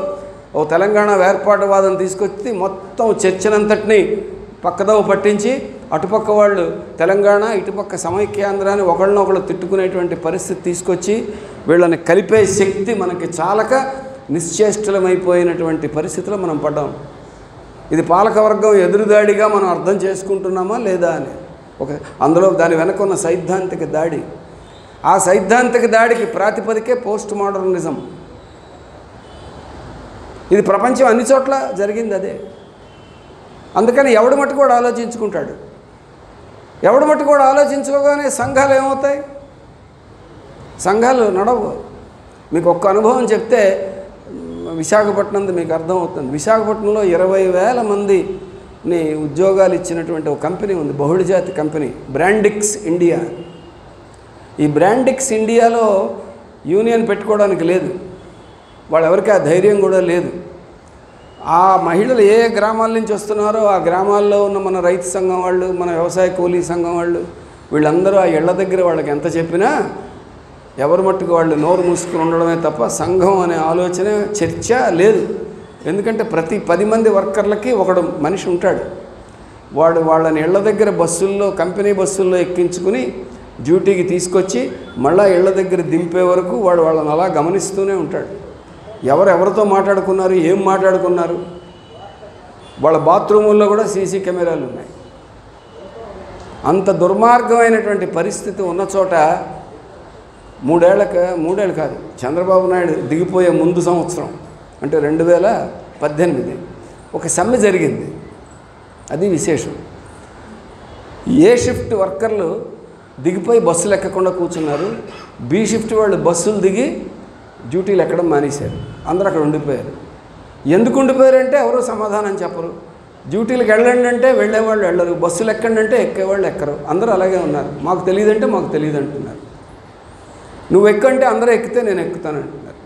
ఓ తెలంగాణ వేర్పాటువాదం తీసుకొచ్చి మొత్తం చర్చనంతటినీ పక్కదోవ పట్టించి అటుపక్క వాళ్ళు తెలంగాణ, ఇటుపక్క సమైక్యాంధ్రాన్ని ఒకళ్ళనొకళ్ళు తిట్టుకునేటువంటి పరిస్థితి తీసుకొచ్చి వీళ్ళని కలిపే శక్తి మనకి చాలక నిశ్చేష్టలమైపోయినటువంటి పరిస్థితిలో మనం పడ్డాం. ఇది పాలకవర్గం ఎదురుదాడిగా మనం అర్థం చేసుకుంటున్నామా లేదా అని అందులో దాని వెనక ఉన్న సైద్ధాంతిక దాడి. ఆ సైద్ధాంతిక దాడికి ప్రాతిపదికే పోస్ట్ మోడర్నిజం. ఇది ప్రపంచం అన్ని చోట్ల జరిగింది అదే. అందుకని ఎవడు మట్టు కూడా ఆలోచించుకుంటాడు. ఎవడు మట్టు కూడా ఆలోచించుకోగానే సంఘాలు ఏమవుతాయి? సంఘాలు నడవు. మీకు ఒక్క అనుభవం చెప్తే విశాఖపట్నంది మీకు అర్థమవుతుంది. విశాఖపట్నంలో 20,000 మందిని ఉద్యోగాలు ఇచ్చినటువంటి ఒక కంపెనీ ఉంది, బహుళజాతి కంపెనీ, బ్రాండిక్స్ ఇండియా. ఈ బ్రాండిక్స్ ఇండియాలో యూనియన్ పెట్టుకోవడానికి లేదు, వాళ్ళెవరికి ఆ ధైర్యం కూడా లేదు. ఆ మహిళలు ఏ గ్రామాల నుంచి వస్తున్నారో ఆ గ్రామాల్లో ఉన్న మన రైతు సంఘం వాళ్ళు, మన వ్యవసాయ కూలీ సంఘం వాళ్ళు, వీళ్ళందరూ ఆ ఇళ్ల దగ్గర వాళ్ళకి ఎంత చెప్పినా ఎవరు మట్టుకు వాళ్ళు నోరు మూసుకుని ఉండడమే తప్ప సంఘం అనే ఆలోచన, చర్చ లేదు. ఎందుకంటే ప్రతి 10 మంది వర్కర్లకి ఒకడు మనిషి ఉంటాడు. వాడు వాళ్ళని ఇళ్ల దగ్గర బస్సుల్లో, కంపెనీ బస్సుల్లో ఎక్కించుకుని డ్యూటీకి తీసుకొచ్చి మళ్ళీ ఇళ్ల దగ్గర దింపే వరకు వాడు వాళ్ళని అలా గమనిస్తూనే ఉంటాడు. ఎవరెవరితో మాట్లాడుకున్నారు, ఏం మాట్లాడుకున్నారు. వాళ్ళ బాత్రూముల్లో కూడా సీసీ కెమెరాలు ఉన్నాయి. అంత దుర్మార్గమైనటువంటి పరిస్థితి ఉన్న చోట మూడేళ్ళు కాదు, చంద్రబాబు నాయుడు దిగిపోయే ముందు సంవత్సరం అంటే 2018 ఒక సమ్మె జరిగింది. అది విశేషం. ఏ షిఫ్ట్ వర్కర్లు దిగిపోయి బస్సులు ఎక్కకుండా కూర్చున్నారు, బి షిఫ్ట్ వాళ్ళు బస్సులు దిగి డ్యూటీలు ఎక్కడం మానేశారు. అందరూ అక్కడ ఉండిపోయారు. ఎందుకు ఉండిపోయారంటే ఎవరు సమాధానం చెప్పరు. డ్యూటీలకు వెళ్ళండి అంటే వెళ్ళేవాళ్ళు వెళ్ళరు, బస్సులు ఎక్కండి అంటే ఎక్కేవాళ్ళు ఎక్కరు. అందరూ అలాగే ఉన్నారు. మాకు తెలియదంటే మాకు తెలియదు అంటున్నారు. నువ్వు ఎక్కంటే అందరూ ఎక్కితే నేను ఎక్కుతాను అంటున్నారు.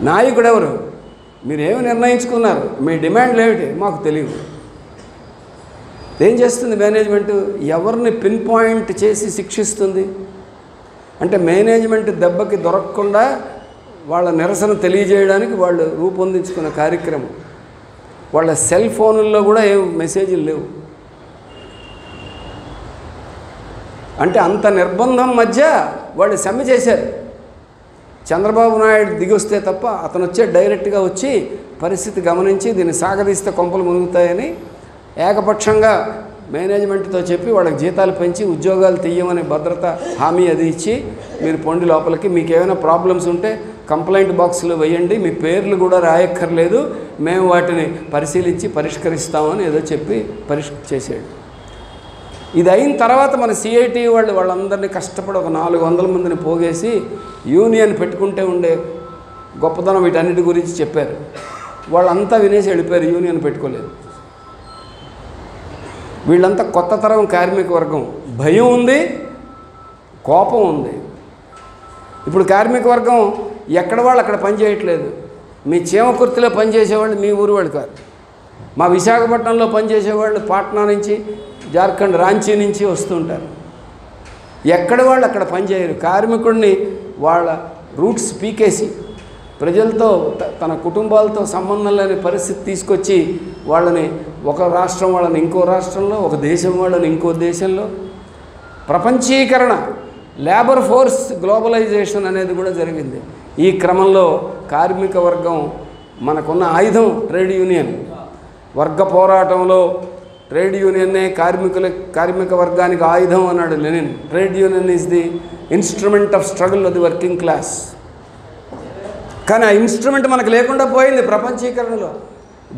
నాయకుడు ఎవరు? మీరేమి నిర్ణయించుకున్నారు, మీ డిమాండ్లు ఏమిటి మాకు తెలియదు. ఏం చేస్తుంది మేనేజ్మెంటు? ఎవరిని పిన్ పాయింట్ చేసి శిక్షిస్తుంది అంటే మేనేజ్మెంట్ దెబ్బకి దొరకకుండా వాళ్ళ నిరసన తెలియజేయడానికి వాళ్ళు రూపొందించుకున్న కార్యక్రమం. వాళ్ళ సెల్ ఫోన్లలో కూడా ఏం మెసేజ్లు లేవు. అంటే అంత నిర్బంధం మధ్య వాళ్ళు సమ్మె చేశారు. చంద్రబాబు నాయుడు దిగొస్తే తప్ప అతను డైరెక్ట్గా వచ్చి పరిస్థితి గమనించి దీన్ని సాగదీస్తే కొంపలు మునుగుతాయని ఏకపక్షంగా మేనేజ్మెంట్తో చెప్పి వాళ్ళకి జీతాలు పెంచి ఉద్యోగాలు తీయమని భద్రత హామీ అది ఇచ్చి మీరు పొండి లోపలికి, మీకు ఏమైనా ప్రాబ్లమ్స్ ఉంటే కంప్లైంట్ బాక్స్లో వేయండి, మీ పేర్లు కూడా రాయక్కర్లేదు, మేము వాటిని పరిశీలించి పరిష్కరిస్తామని ఏదో చెప్పి చేసాడు. ఇది అయిన తర్వాత మన సిఐటి వాళ్ళందరినీ కష్టపడి ఒక 400 మందిని పోగేసి యూనియన్ పెట్టుకుంటే ఉండే గొప్పతనం వీటన్నిటి గురించి చెప్పారు. వాళ్ళంతా వినేసి వెళ్ళిపోయారు, యూనియన్ పెట్టుకోలేదు. వీళ్ళంతా కొత్త తరం కార్మిక వర్గం, భయం ఉంది, కోపం ఉంది. ఇప్పుడు కార్మిక వర్గం ఎక్కడ వాళ్ళు అక్కడ పని చేయట్లేదు. మీ చీమకుర్తిలో పనిచేసేవాళ్ళు మీ ఊరు వాళ్ళు కాదు. మా విశాఖపట్నంలో పనిచేసేవాళ్ళు పాట్నా నుంచి, జార్ఖండ్ రాంచీ నుంచి వస్తుంటారు. ఎక్కడ వాళ్ళు అక్కడ పనిచేయరు. కార్మికుడిని వాళ్ళ రూట్స్ పీకేసి ప్రజలతో తన కుటుంబాలతో సంబంధం లేని పరిస్థితి తీసుకొచ్చి వాళ్ళని ఒక రాష్ట్రం వాళ్ళని ఇంకో రాష్ట్రంలో, ఒక దేశం వాళ్ళని ఇంకో దేశంలో, ప్రపంచీకరణ, లేబర్ ఫోర్స్ గ్లోబలైజేషన్ అనేది కూడా జరిగింది. ఈ క్రమంలో కార్మిక వర్గం మనకున్న ఆయుధం ట్రేడ్ యూనియన్. వర్గ పోరాటంలో ట్రేడ్ యూనియన్నే కార్మిక వర్గానికి ఆయుధం అన్నాడు Lenin. Trade union is the instrument of struggle of the working class. కానీ ఆ ఇన్స్ట్రుమెంట్ మనకు లేకుండా పోయింది ప్రపంచీకరణలో.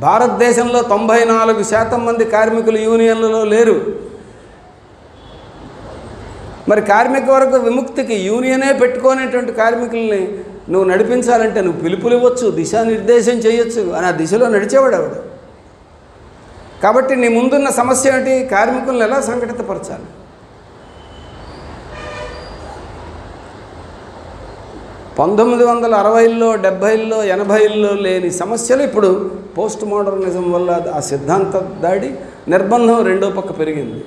భారతదేశంలో 94% మంది కార్మికులు యూనియన్లలో లేరు. మరి కార్మిక వర్గ విముక్తికి యూనియనే పెట్టుకునేటువంటి కార్మికుల్ని నువ్వు నడిపించాలంటే నువ్వు పిలుపులు ఇవ్వచ్చు, దిశానిర్దేశం చేయొచ్చు, అని ఆ దిశలో నడిచేవాడు ఆవిడ. కాబట్టి నీ ముందున్న సమస్య ఏంటి? కార్మికులను ఎలా సంఘటితపరచాలి? పంతొమ్మిది 1960ల్లో 70ల్లో 80ల్లో లేని సమస్యలు ఇప్పుడు పోస్ట్ మోడర్నిజం వల్ల ఆ సిద్ధాంత దాడి, నిర్బంధం రెండో పక్క పెరిగింది.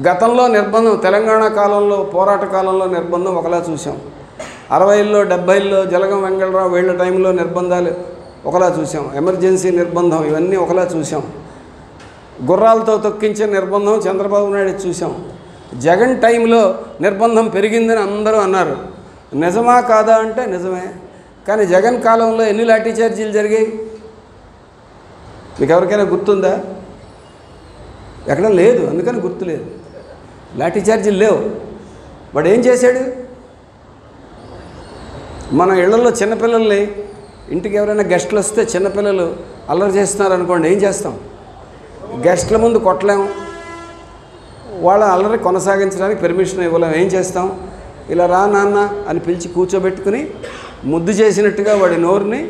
గతంలో నిర్బంధం తెలంగాణ కాలంలో, పోరాట కాలంలో నిర్బంధం ఒకలా చూసాం. 60ల్లో 70ల్లో జలగం వెంగళరావు వీళ్ళ టైంలో నిర్బంధాలు ఒకలా చూసాం. ఎమర్జెన్సీ నిర్బంధం ఇవన్నీ ఒకలా చూసాం. గుర్రాలతో తొక్కించే నిర్బంధం చంద్రబాబు నాయుడు చూసాం. జగన్ టైంలో నిర్బంధం పెరిగిందని అందరూ అన్నారు. నిజమా కాదా అంటే నిజమే. కానీ జగన్ కాలంలో ఎన్ని లాఠీ చార్జీలు జరిగాయి మీకు ఎవరికైనా గుర్తుందా? ఎక్కడ లేదు, అందుకని గుర్తులేదు. లాఠీ చార్జీలు లేవు. వాడు ఏం చేశాడు? మన ఇళ్లలో చిన్నపిల్లల్ని, ఇంటికి ఎవరైనా గెస్టులు వస్తే చిన్నపిల్లలు అల్లరి చేస్తున్నారు అనుకోండి, ఏం చేస్తాం? గెస్టుల ముందు కొట్టలేము, వాళ్ళ అల్లరి కొనసాగించడానికి పెర్మిషన్ ఇవ్వలేము. ఏం చేస్తాం? ఇలా రా నాన్న అని పిలిచి కూర్చోబెట్టుకుని ముద్దు చేసినట్టుగా వాడి నోరుని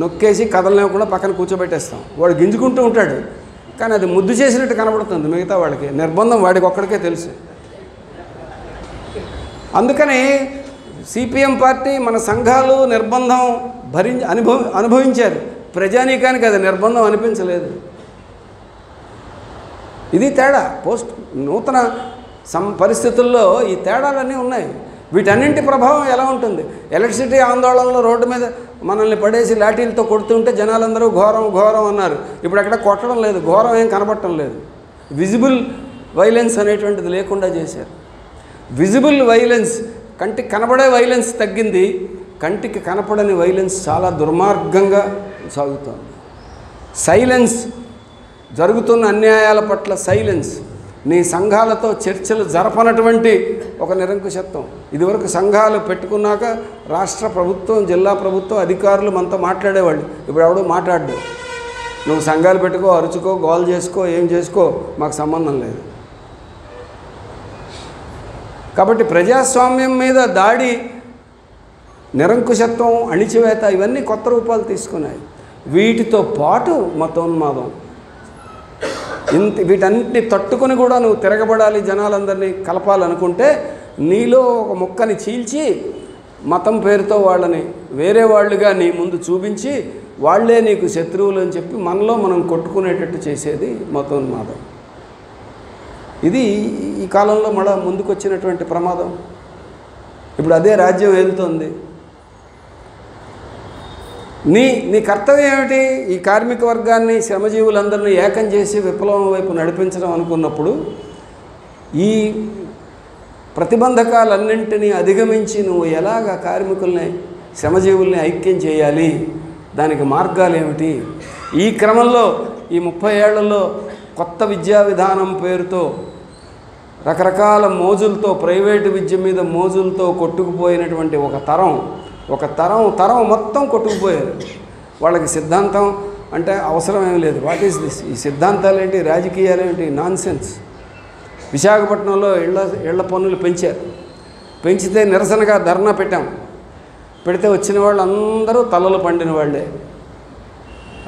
నొక్కేసి కదలనివ్వకుండా పక్కన కూర్చోబెట్టేస్తాం. వాడు గింజుకుంటూ ఉంటాడు, కానీ అది ముద్దు చేసినట్టు కనబడుతుంది మిగతా వాళ్ళకి. నిర్బంధం వాడికి ఒక్కడికే తెలుసు. అందుకని సిపిఎం పార్టీ, మన సంఘాలు నిర్బంధం అనుభవించారు. ప్రజానీకానికి అది నిర్బంధం అనిపించలేదు. ఇది తేడా. నూతన పరిస్థితుల్లో ఈ తేడాలన్నీ ఉన్నాయి. వీటన్నింటి ప్రభావం ఎలా ఉంటుంది? ఎలక్ట్రిసిటీ ఆందోళనలో రోడ్డు మీద మనల్ని పడేసి లాఠీలతో కొడుతుంటే జనాలందరూ ఘోరం ఘోరం అన్నారు. ఇప్పుడు అక్కడ కొట్టడం లేదు, ఘోరం ఏం కనబడటం లేదు. విజిబుల్ వైలెన్స్ అనేటువంటిది లేకుండా చేశారు. విజిబుల్ వైలెన్స్, కంటికి కనబడే వైలెన్స్ తగ్గింది. కంటికి కనపడని వైలెన్స్ చాలా దుర్మార్గంగా సాగుతోంది. సైలెన్స్, జరుగుతున్న అన్యాయాల పట్ల సైలెన్స్, నీ సంఘాలతో చర్చలు జరపనటువంటి ఒక నిరంకుశత్వం. ఇదివరకు సంఘాలు పెట్టుకున్నాక రాష్ట్ర ప్రభుత్వం, జిల్లా ప్రభుత్వం, అధికారులు మనతో మాట్లాడేవాళ్ళు. ఇప్పుడు ఎవడో మాట్లాడు. నువ్వు సంఘాలు పెట్టుకో, అరుచుకో, గోల్ చేసుకో, ఏం చేసుకో, మాకు సంబంధం లేదు. కాబట్టి ప్రజాస్వామ్యం మీద దాడి, నిరంకుశత్వం, అణిచివేత ఇవన్నీ కొత్త రూపాలు తీసుకున్నాయి. వీటితో పాటు మతోన్మాదం, వీటన్నిటిని తట్టుకొని కూడా నువ్వు తిరగబడాలి, జనాలందరినీ కలపాలనుకుంటే నీలో ఒక ముక్కని చీల్చి మతం పేరుతో వాళ్ళని వేరే వాళ్ళుగా నీ ముందు చూపించి వాళ్లే నీకు శత్రువులు అని చెప్పి మనలో మనం కొట్టుకునేటట్టు చేసేది మతోన్మాదం. ఇది ఈ కాలంలో మళ్ళా ముందుకు వచ్చినటువంటి ప్రమాదం. ఇప్పుడు అదే రాజ్యం వెళ్తుంది. నీ కర్తవ్యం ఏమిటి? ఈ కార్మిక వర్గాన్ని, శ్రమజీవులందరినీ ఏకం చేసి విప్లవం వైపు నడిపించడం అనుకున్నప్పుడు ఈ ప్రతిబంధకాలన్నింటినీ అధిగమించి నువ్వు ఎలాగ కార్మికుల్ని, శ్రమజీవుల్ని ఐక్యం చేయాలి, దానికి మార్గాలు ఏమిటి? ఈ క్రమంలో ఈ 30 ఏళ్లలో కొత్త విద్యా విధానం పేరుతో రకరకాల మోజులతో, ప్రైవేటు విద్య మీద మోజులతో కొట్టుకుపోయినటువంటి ఒక తరం మొత్తం కొట్టుకుపోయారు. వాళ్ళకి సిద్ధాంతం అంటే అవసరం ఏం లేదు. What is this? ఈ సిద్ధాంతాలు ఏంటి, రాజకీయాలు ఏంటి, నాన్ సెన్స్. విశాఖపట్నంలో ఇళ్ల పన్నులు పెంచారు. పెంచితే నిరసనగా ధర్నా పెడితే వచ్చిన వాళ్ళు అందరూ తలలు పండిన వాళ్ళే.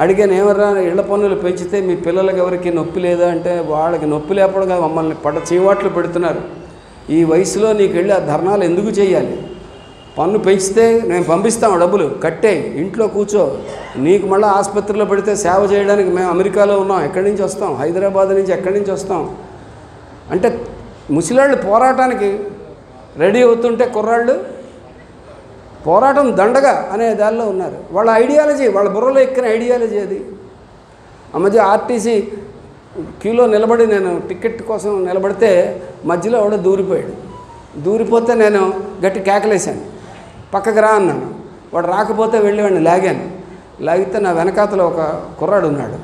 అడిగాను, ఏమరా ఇళ్ల పన్నులు పెంచితే మీ పిల్లలకి ఎవరికి నొప్పి లేదా అంటే, వాళ్ళకి నొప్పి లేకపోవడం మమ్మల్ని చీవాట్లు పెడుతున్నారు. ఈ వయసులో నీకు వెళ్ళి ఆ ధర్నాలు ఎందుకు చేయాలి? పన్ను పెంచితే మేము పంపిస్తాము, డబ్బులు కట్టే, ఇంట్లో కూర్చో. నీకు మళ్ళీ ఆసుపత్రిలో పెడితే సేవ చేయడానికి మేము అమెరికాలో ఉన్నాం, ఎక్కడి నుంచి వస్తాం, హైదరాబాద్ నుంచి ఎక్కడి నుంచి వస్తాం అంటే ముసలాళ్ళు పోరాటానికి రెడీ అవుతుంటే కుర్రాళ్ళు పోరాటం దండగా అనే దానిలో ఉన్నారు. వాళ్ళ ఐడియాలజీ, వాళ్ళ బుర్రలో ఎక్కిన ఐడియాలజీ అది. ఆ మధ్య ఆర్టీసీ క్యూలో నిలబడి నేను టికెట్ కోసం నిలబడితే మధ్యలో ఎవడో దూరిపోతే నేను గట్టి కేకలేశాను, పక్కకు రా అన్నాను. వాడు రాకపోతే వెళ్ళి వాడిని లాగితే నా వెనకాతలో ఒక కుర్రాడు ఉన్నాడు.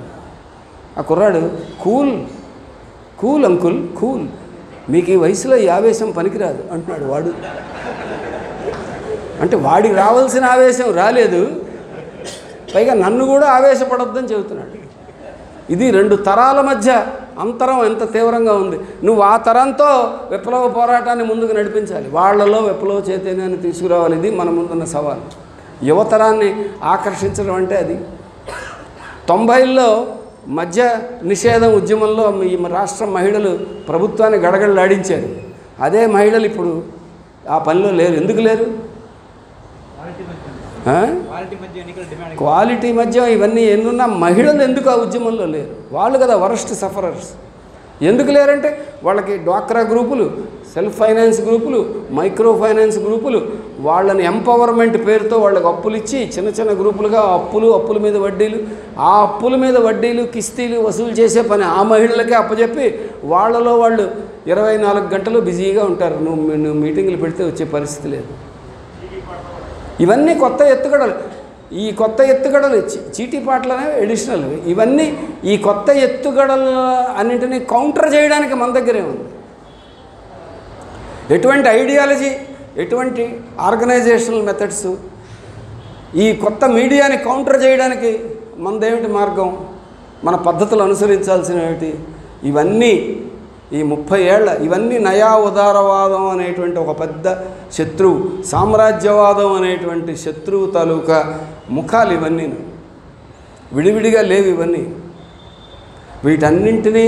ఆ కుర్రాడు కూల్ అంకుల్ కూల్, మీకు ఈ వయసులో ఈ ఆవేశం పనికిరాదు అంటున్నాడు. వాడు అంటే వాడికి రావాల్సిన ఆవేశం రాలేదు, పైగా నన్ను కూడా ఆవేశపడొద్దని చెబుతున్నాడు. ఇది 2 తరాల మధ్య అంతరం ఎంత తీవ్రంగా ఉంది. నువ్వు ఆ తరంతో విప్లవ పోరాటాన్ని ముందుకు నడిపించాలి, వాళ్ళలో విప్లవ చైతన్యాన్ని తీసుకురావాలి. ఇది మన ముందున్న సవాలు. యువతరాన్ని ఆకర్షించడం అంటే అది. 90ల్లో మద్య నిషేధం ఉద్యమంలో ఈ రాష్ట్ర మహిళలు ప్రభుత్వాన్ని గడగడలాడించారు. అదే మహిళలు ఇప్పుడు ఆ పనిలో లేరు. ఎందుకు లేరు? క్వాలిటీ మధ్య ఇవన్నీ ఎన్నున్నా మహిళలు ఎందుకు ఆ ఉద్యమంలో లేరు? వాళ్ళు కదా వరస్ట్ సఫరర్స్. ఎందుకు లేరంటే వాళ్ళకి డ్వాక్రా గ్రూపులు, సెల్ఫ్ ఫైనాన్స్ గ్రూపులు, మైక్రో ఫైనాన్స్ గ్రూపులు వాళ్ళని ఎంపవర్మెంట్ పేరుతో వాళ్ళకి అప్పులు ఇచ్చి చిన్న గ్రూపులుగా అప్పుల మీద వడ్డీలు, ఆ అప్పుల మీద వడ్డీలు కిస్తీలు వసూలు చేసే పని ఆ మహిళలకే అప్పచెప్పి వాళ్ళలో వాళ్ళు 24 గంటలు బిజీగా ఉంటారు. నువ్వు మీటింగులు పెడితే వచ్చే పరిస్థితి లేదు. ఇవన్నీ కొత్త ఎత్తుగడలు. ఈ కొత్త ఎత్తుగడలు చీటీ పాటలనే ఎడిషనల్. ఇవన్నీ ఈ కొత్త ఎత్తుగడలు అన్నింటినీ కౌంటర్ చేయడానికి మన దగ్గరే ఉంది. ఎటువంటి ఐడియాలజీ, ఎటువంటి ఆర్గనైజేషనల్ మెథడ్స్, ఈ కొత్త మీడియాని కౌంటర్ చేయడానికి మనదేమిటి మార్గం, మన పద్ధతులు అనుసరించాల్సినవి ఇవన్నీ ఈ 30 ఏళ్ల ఇవన్నీ నయా ఉదారవాదం అనేటువంటి ఒక పెద్ద శత్రువు, సామ్రాజ్యవాదం అనేటువంటి శత్రువు తాలూకా ముఖాలు ఇవన్నీ. విడివిడిగా లేవు ఇవన్నీ. వీటన్నింటినీ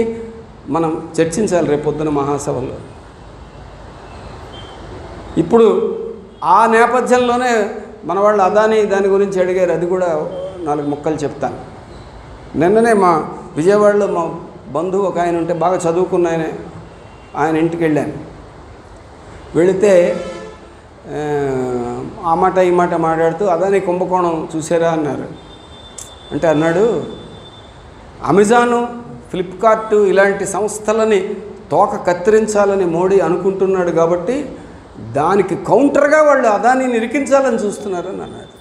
మనం చర్చించాలి రేపొద్దున మహాసభలో. ఇప్పుడు ఆ నేపథ్యంలోనే మన వాళ్ళు అదానీ దాని గురించి అడిగారు. అది కూడా 4 ముక్కలు చెప్తాను. నిన్ననే మా విజయవాడలో మా బంధువు ఒక ఆయన ఉంటే బాగా చదువుకున్న ఆయన ఇంటికి వెళ్ళాను. వెళితే ఆ మాట ఈ మాట మాట్లాడుతూ అదానీ కుంభకోణం చూసారా అన్నారు. అంటే అన్నాడు, అమెజాను, ఫ్లిప్కార్టు ఇలాంటి సంస్థలని తోక కత్తిరించాలని మోడీ అనుకుంటున్నాడు కాబట్టి దానికి కౌంటర్గా వాళ్ళు అదానీని ఇరికించాలని చూస్తున్నారని అన్నాడు.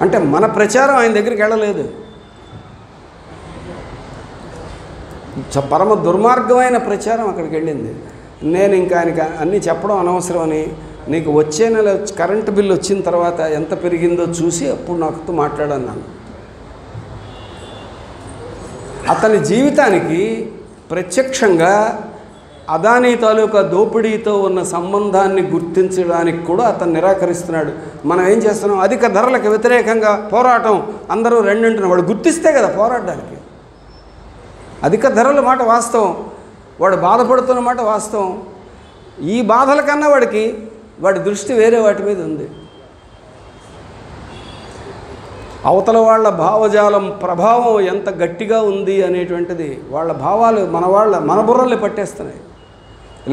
అంటే మన ప్రచారం ఆయన దగ్గరికి వెళ్ళలేదు. పరమ దుర్మార్గమైన ప్రచారం అక్కడికి వెళ్ళింది. నేను ఇంకా ఆయనకి అన్నీ చెప్పడం అనవసరమని, నీకు వచ్చే నెల కరెంటు బిల్లు వచ్చిన తర్వాత ఎంత పెరిగిందో చూసి అప్పుడు నాతో మాట్లాడన్నాను. అతని జీవితానికి ప్రత్యక్షంగా అదానీ తాలూకా దోపిడీతో ఉన్న సంబంధాన్ని గుర్తించడానికి కూడా అతను నిరాకరిస్తున్నాడు. మనం ఏం చేస్తున్నాం? అధిక ధరలకు వ్యతిరేకంగా పోరాటం, అందరూ రెండింటిన వాడు గుర్తిస్తే కదా పోరాడడానికి. అధిక ధరల మాట వాస్తవం, వాడు బాధపడుతున్న మాట వాస్తవం. ఈ బాధల కన్నా వాడి దృష్టి వేరే వాటి మీద ఉంది. అవతల వాళ్ళ భావజాలం ప్రభావం ఎంత గట్టిగా ఉంది అనేటువంటిది వాళ్ళ భావాలు మన బుర్రల్ని పట్టేస్తున్నాయి.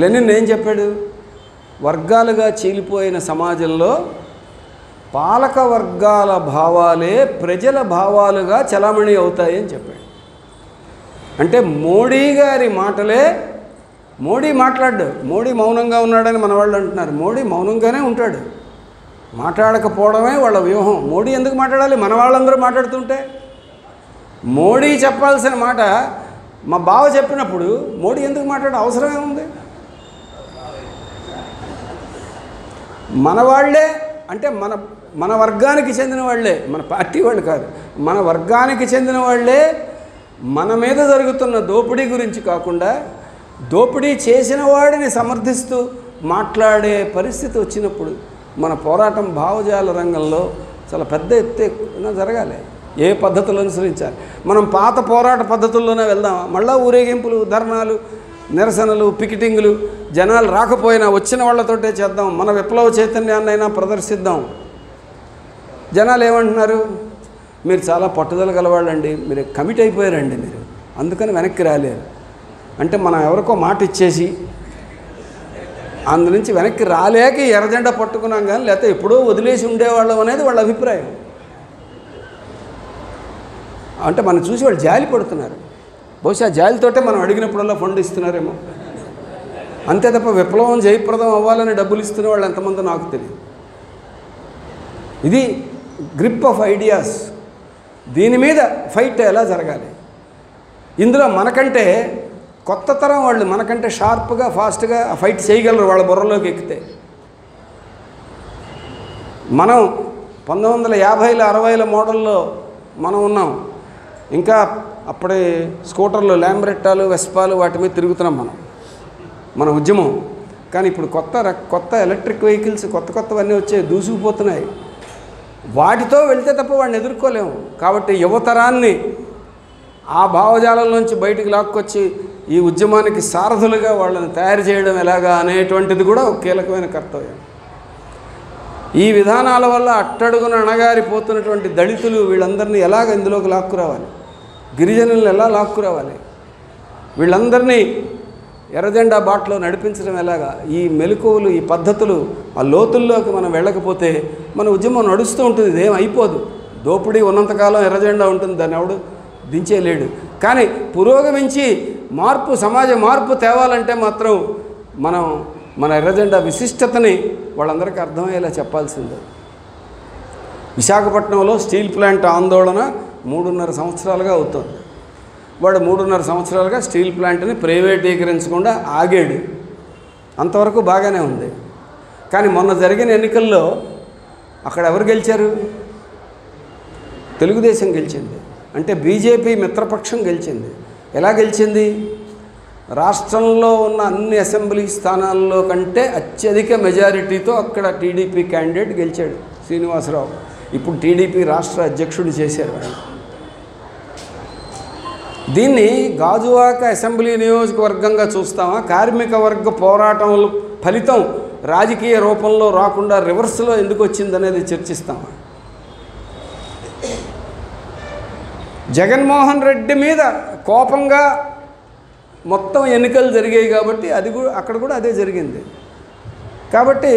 లెనిన్ ఏం చెప్పాడు? వర్గాలుగా చీలిపోయిన సమాజంలో పాలక వర్గాల భావాలే ప్రజల భావాలుగా చలామణి అవుతాయి అని చెప్పాడు. అంటే మోడీ గారి మాటలే, మోడీ మాట్లాడ్డు, మోడీ మౌనంగా ఉన్నాడని మన వాళ్ళు అంటున్నారు. మోడీ మౌనంగానే ఉంటాడు, మాట్లాడకపోవడమే వాళ్ళ వ్యూహం. మోడీ ఎందుకు మాట్లాడాలి? మన వాళ్ళందరూ మాట్లాడుతుంటే మోడీ చెప్పాల్సిన మాట మా బావ చెప్పినప్పుడు మోడీ ఎందుకు మాట్లాడే అవసరమే ఉంది? మన వాళ్ళే అంటే మన వర్గానికి చెందిన వాళ్ళే, మన పార్టీ వాళ్ళు కాదు, మన వర్గానికి చెందిన వాళ్ళే మన మీద జరుగుతున్న దోపిడీ గురించి కాకుండా దోపిడీ చేసిన వాడిని సమర్థిస్తూ మాట్లాడే పరిస్థితి వచ్చినప్పుడు మన పోరాటం భావజాల రంగంలో చాలా పెద్ద ఎత్తున జరగాలి. ఏ పద్ధతులు అనుసరించాలి? మనం పాత పోరాట పద్ధతుల్లోనే వెళ్దాం. మళ్ళీ ఊరేగింపులు, ధర్నాలు, నిరసనలు, పికెటింగ్లు, జనాలు రాకపోయినా వచ్చిన వాళ్ళతోటే చేద్దాం, మన విప్లవ చైతన్యాన్నైనా ప్రదర్శిద్దాం. జనాలు ఏమంటున్నారు? మీరు చాలా పట్టుదల గలవాళ్ళండి, మీరు కమిట్ అయిపోయారండి, మీరు అందుకని వెనక్కి రాలేరు. అంటే మనం ఎవరికో మాట ఇచ్చేసి అందు నుంచి వెనక్కి రాలేక ఎర్రజెండా పట్టుకున్నాం కానీ లేకపోతే ఎప్పుడో వదిలేసి ఉండేవాళ్ళం అనేది వాళ్ళ అభిప్రాయం. అంటే మనం చూసి వాళ్ళు జాలి పడుతున్నారు. బహుశా జాలితోటే మనం అడిగినప్పుడల్లా ఫండ్ ఇస్తున్నారేమో, అంతే తప్ప విప్లవం జయప్రదం అవ్వాలని డబ్బులు ఇస్తున్న వాళ్ళు ఎంతమంది నాకు తెలియదు. ఇది గ్రిప్ ఆఫ్ ఐడియాస్. దీని మీద ఫైట్ ఎలా జరగాలి? ఇందులో మనకంటే కొత్త తరం వాళ్ళు మనకంటే షార్ప్గా, ఫాస్ట్గా ఫైట్ చేయగలరు వాళ్ళ బుర్రలోకి ఎక్కితే. మనం 1950ల 60ల మోడల్లో మనం ఉన్నాం. ఇంకా అప్పుడే స్కూటర్లు, ల్యాంబ్రెట్టాలు, వెస్పాలు వాటి మీద తిరుగుతున్నాం మన ఉద్యమం. కానీ ఇప్పుడు కొత్త ఎలక్ట్రిక్ వెహికల్స్ కొత్తవన్నీ వచ్చాయి, దూసుకుపోతున్నాయి. వాటితో వెళ్తే తప్ప వాడిని ఎదుర్కోలేము. కాబట్టి యువతరాన్ని ఆ భావజాలంలోంచి బయటికి లాక్కొచ్చి ఈ ఉద్యమానికి సారథులుగా వాళ్ళని తయారు చేయడం ఎలాగా అనేటువంటిది కూడా ఒక కీలకమైన కర్తవ్యం. ఈ విధానాల వల్ల అట్టడుగున అణగారిపోతున్నటువంటి దళితులు వీళ్ళందరినీ ఎలాగ ఇందులోకి లాక్కురావాలి? గిరిజనులను ఎలా లాక్కురావాలి? వీళ్ళందరినీ ఎర్రజెండా బాటలో నడిపించడం ఎలాగా? ఈ మెలకువలు, ఈ పద్ధతులు, ఆ లోతుల్లోకి మనం వెళ్ళకపోతే మన ఉద్యమం నడుస్తూ ఉంటుంది, ఇదేం అయిపోదు. దోపిడీ ఉన్నంతకాలం ఎర్రజెండా ఉంటుంది, దాన్ని ఎవడు దించేలేడు. కానీ పురోగమించి మార్పు, సమాజ మార్పు తేవాలంటే మాత్రం మనం మన ఎర్రజెండా విశిష్టతని వాళ్ళందరికీ అర్థమయ్యేలా చెప్పాల్సిందే. విశాఖపట్నంలో స్టీల్ ప్లాంట్ ఆందోళన 3.5 సంవత్సరాలుగా అవుతుంది. వాడు 3.5 సంవత్సరాలుగా స్టీల్ ప్లాంట్ని ప్రైవేటీకరించకుండా ఆగాడు. అంతవరకు బాగానే ఉంది. కానీ మొన్న జరిగిన ఎన్నికల్లో అక్కడ ఎవరు గెలిచారు? తెలుగుదేశం గెలిచింది. అంటే బీజేపీ మిత్రపక్షం గెలిచింది. ఎలా గెలిచింది? రాష్ట్రంలో ఉన్న అన్ని అసెంబ్లీ స్థానాల్లో కంటే అత్యధిక మెజారిటీతో అక్కడ టీడీపీ క్యాండిడేట్ గెలిచాడు, శ్రీనివాసరావు. ఇప్పుడు టీడీపీ రాష్ట్ర అధ్యక్షుడు చేశారు. దీన్ని గాజువాక అసెంబ్లీ నియోజకవర్గంగా చూస్తామా? కార్మిక వర్గ పోరాటం ఫలితం రాజకీయ రూపంలో రాకుండా రివర్స్లో ఎందుకు వచ్చిందనేది చర్చిస్తామా? జగన్మోహన్ రెడ్డి మీద కోపంగా మొత్తం ఎన్నికలు జరిగాయి కాబట్టి అక్కడ కూడా అదే జరిగింది. కాబట్టి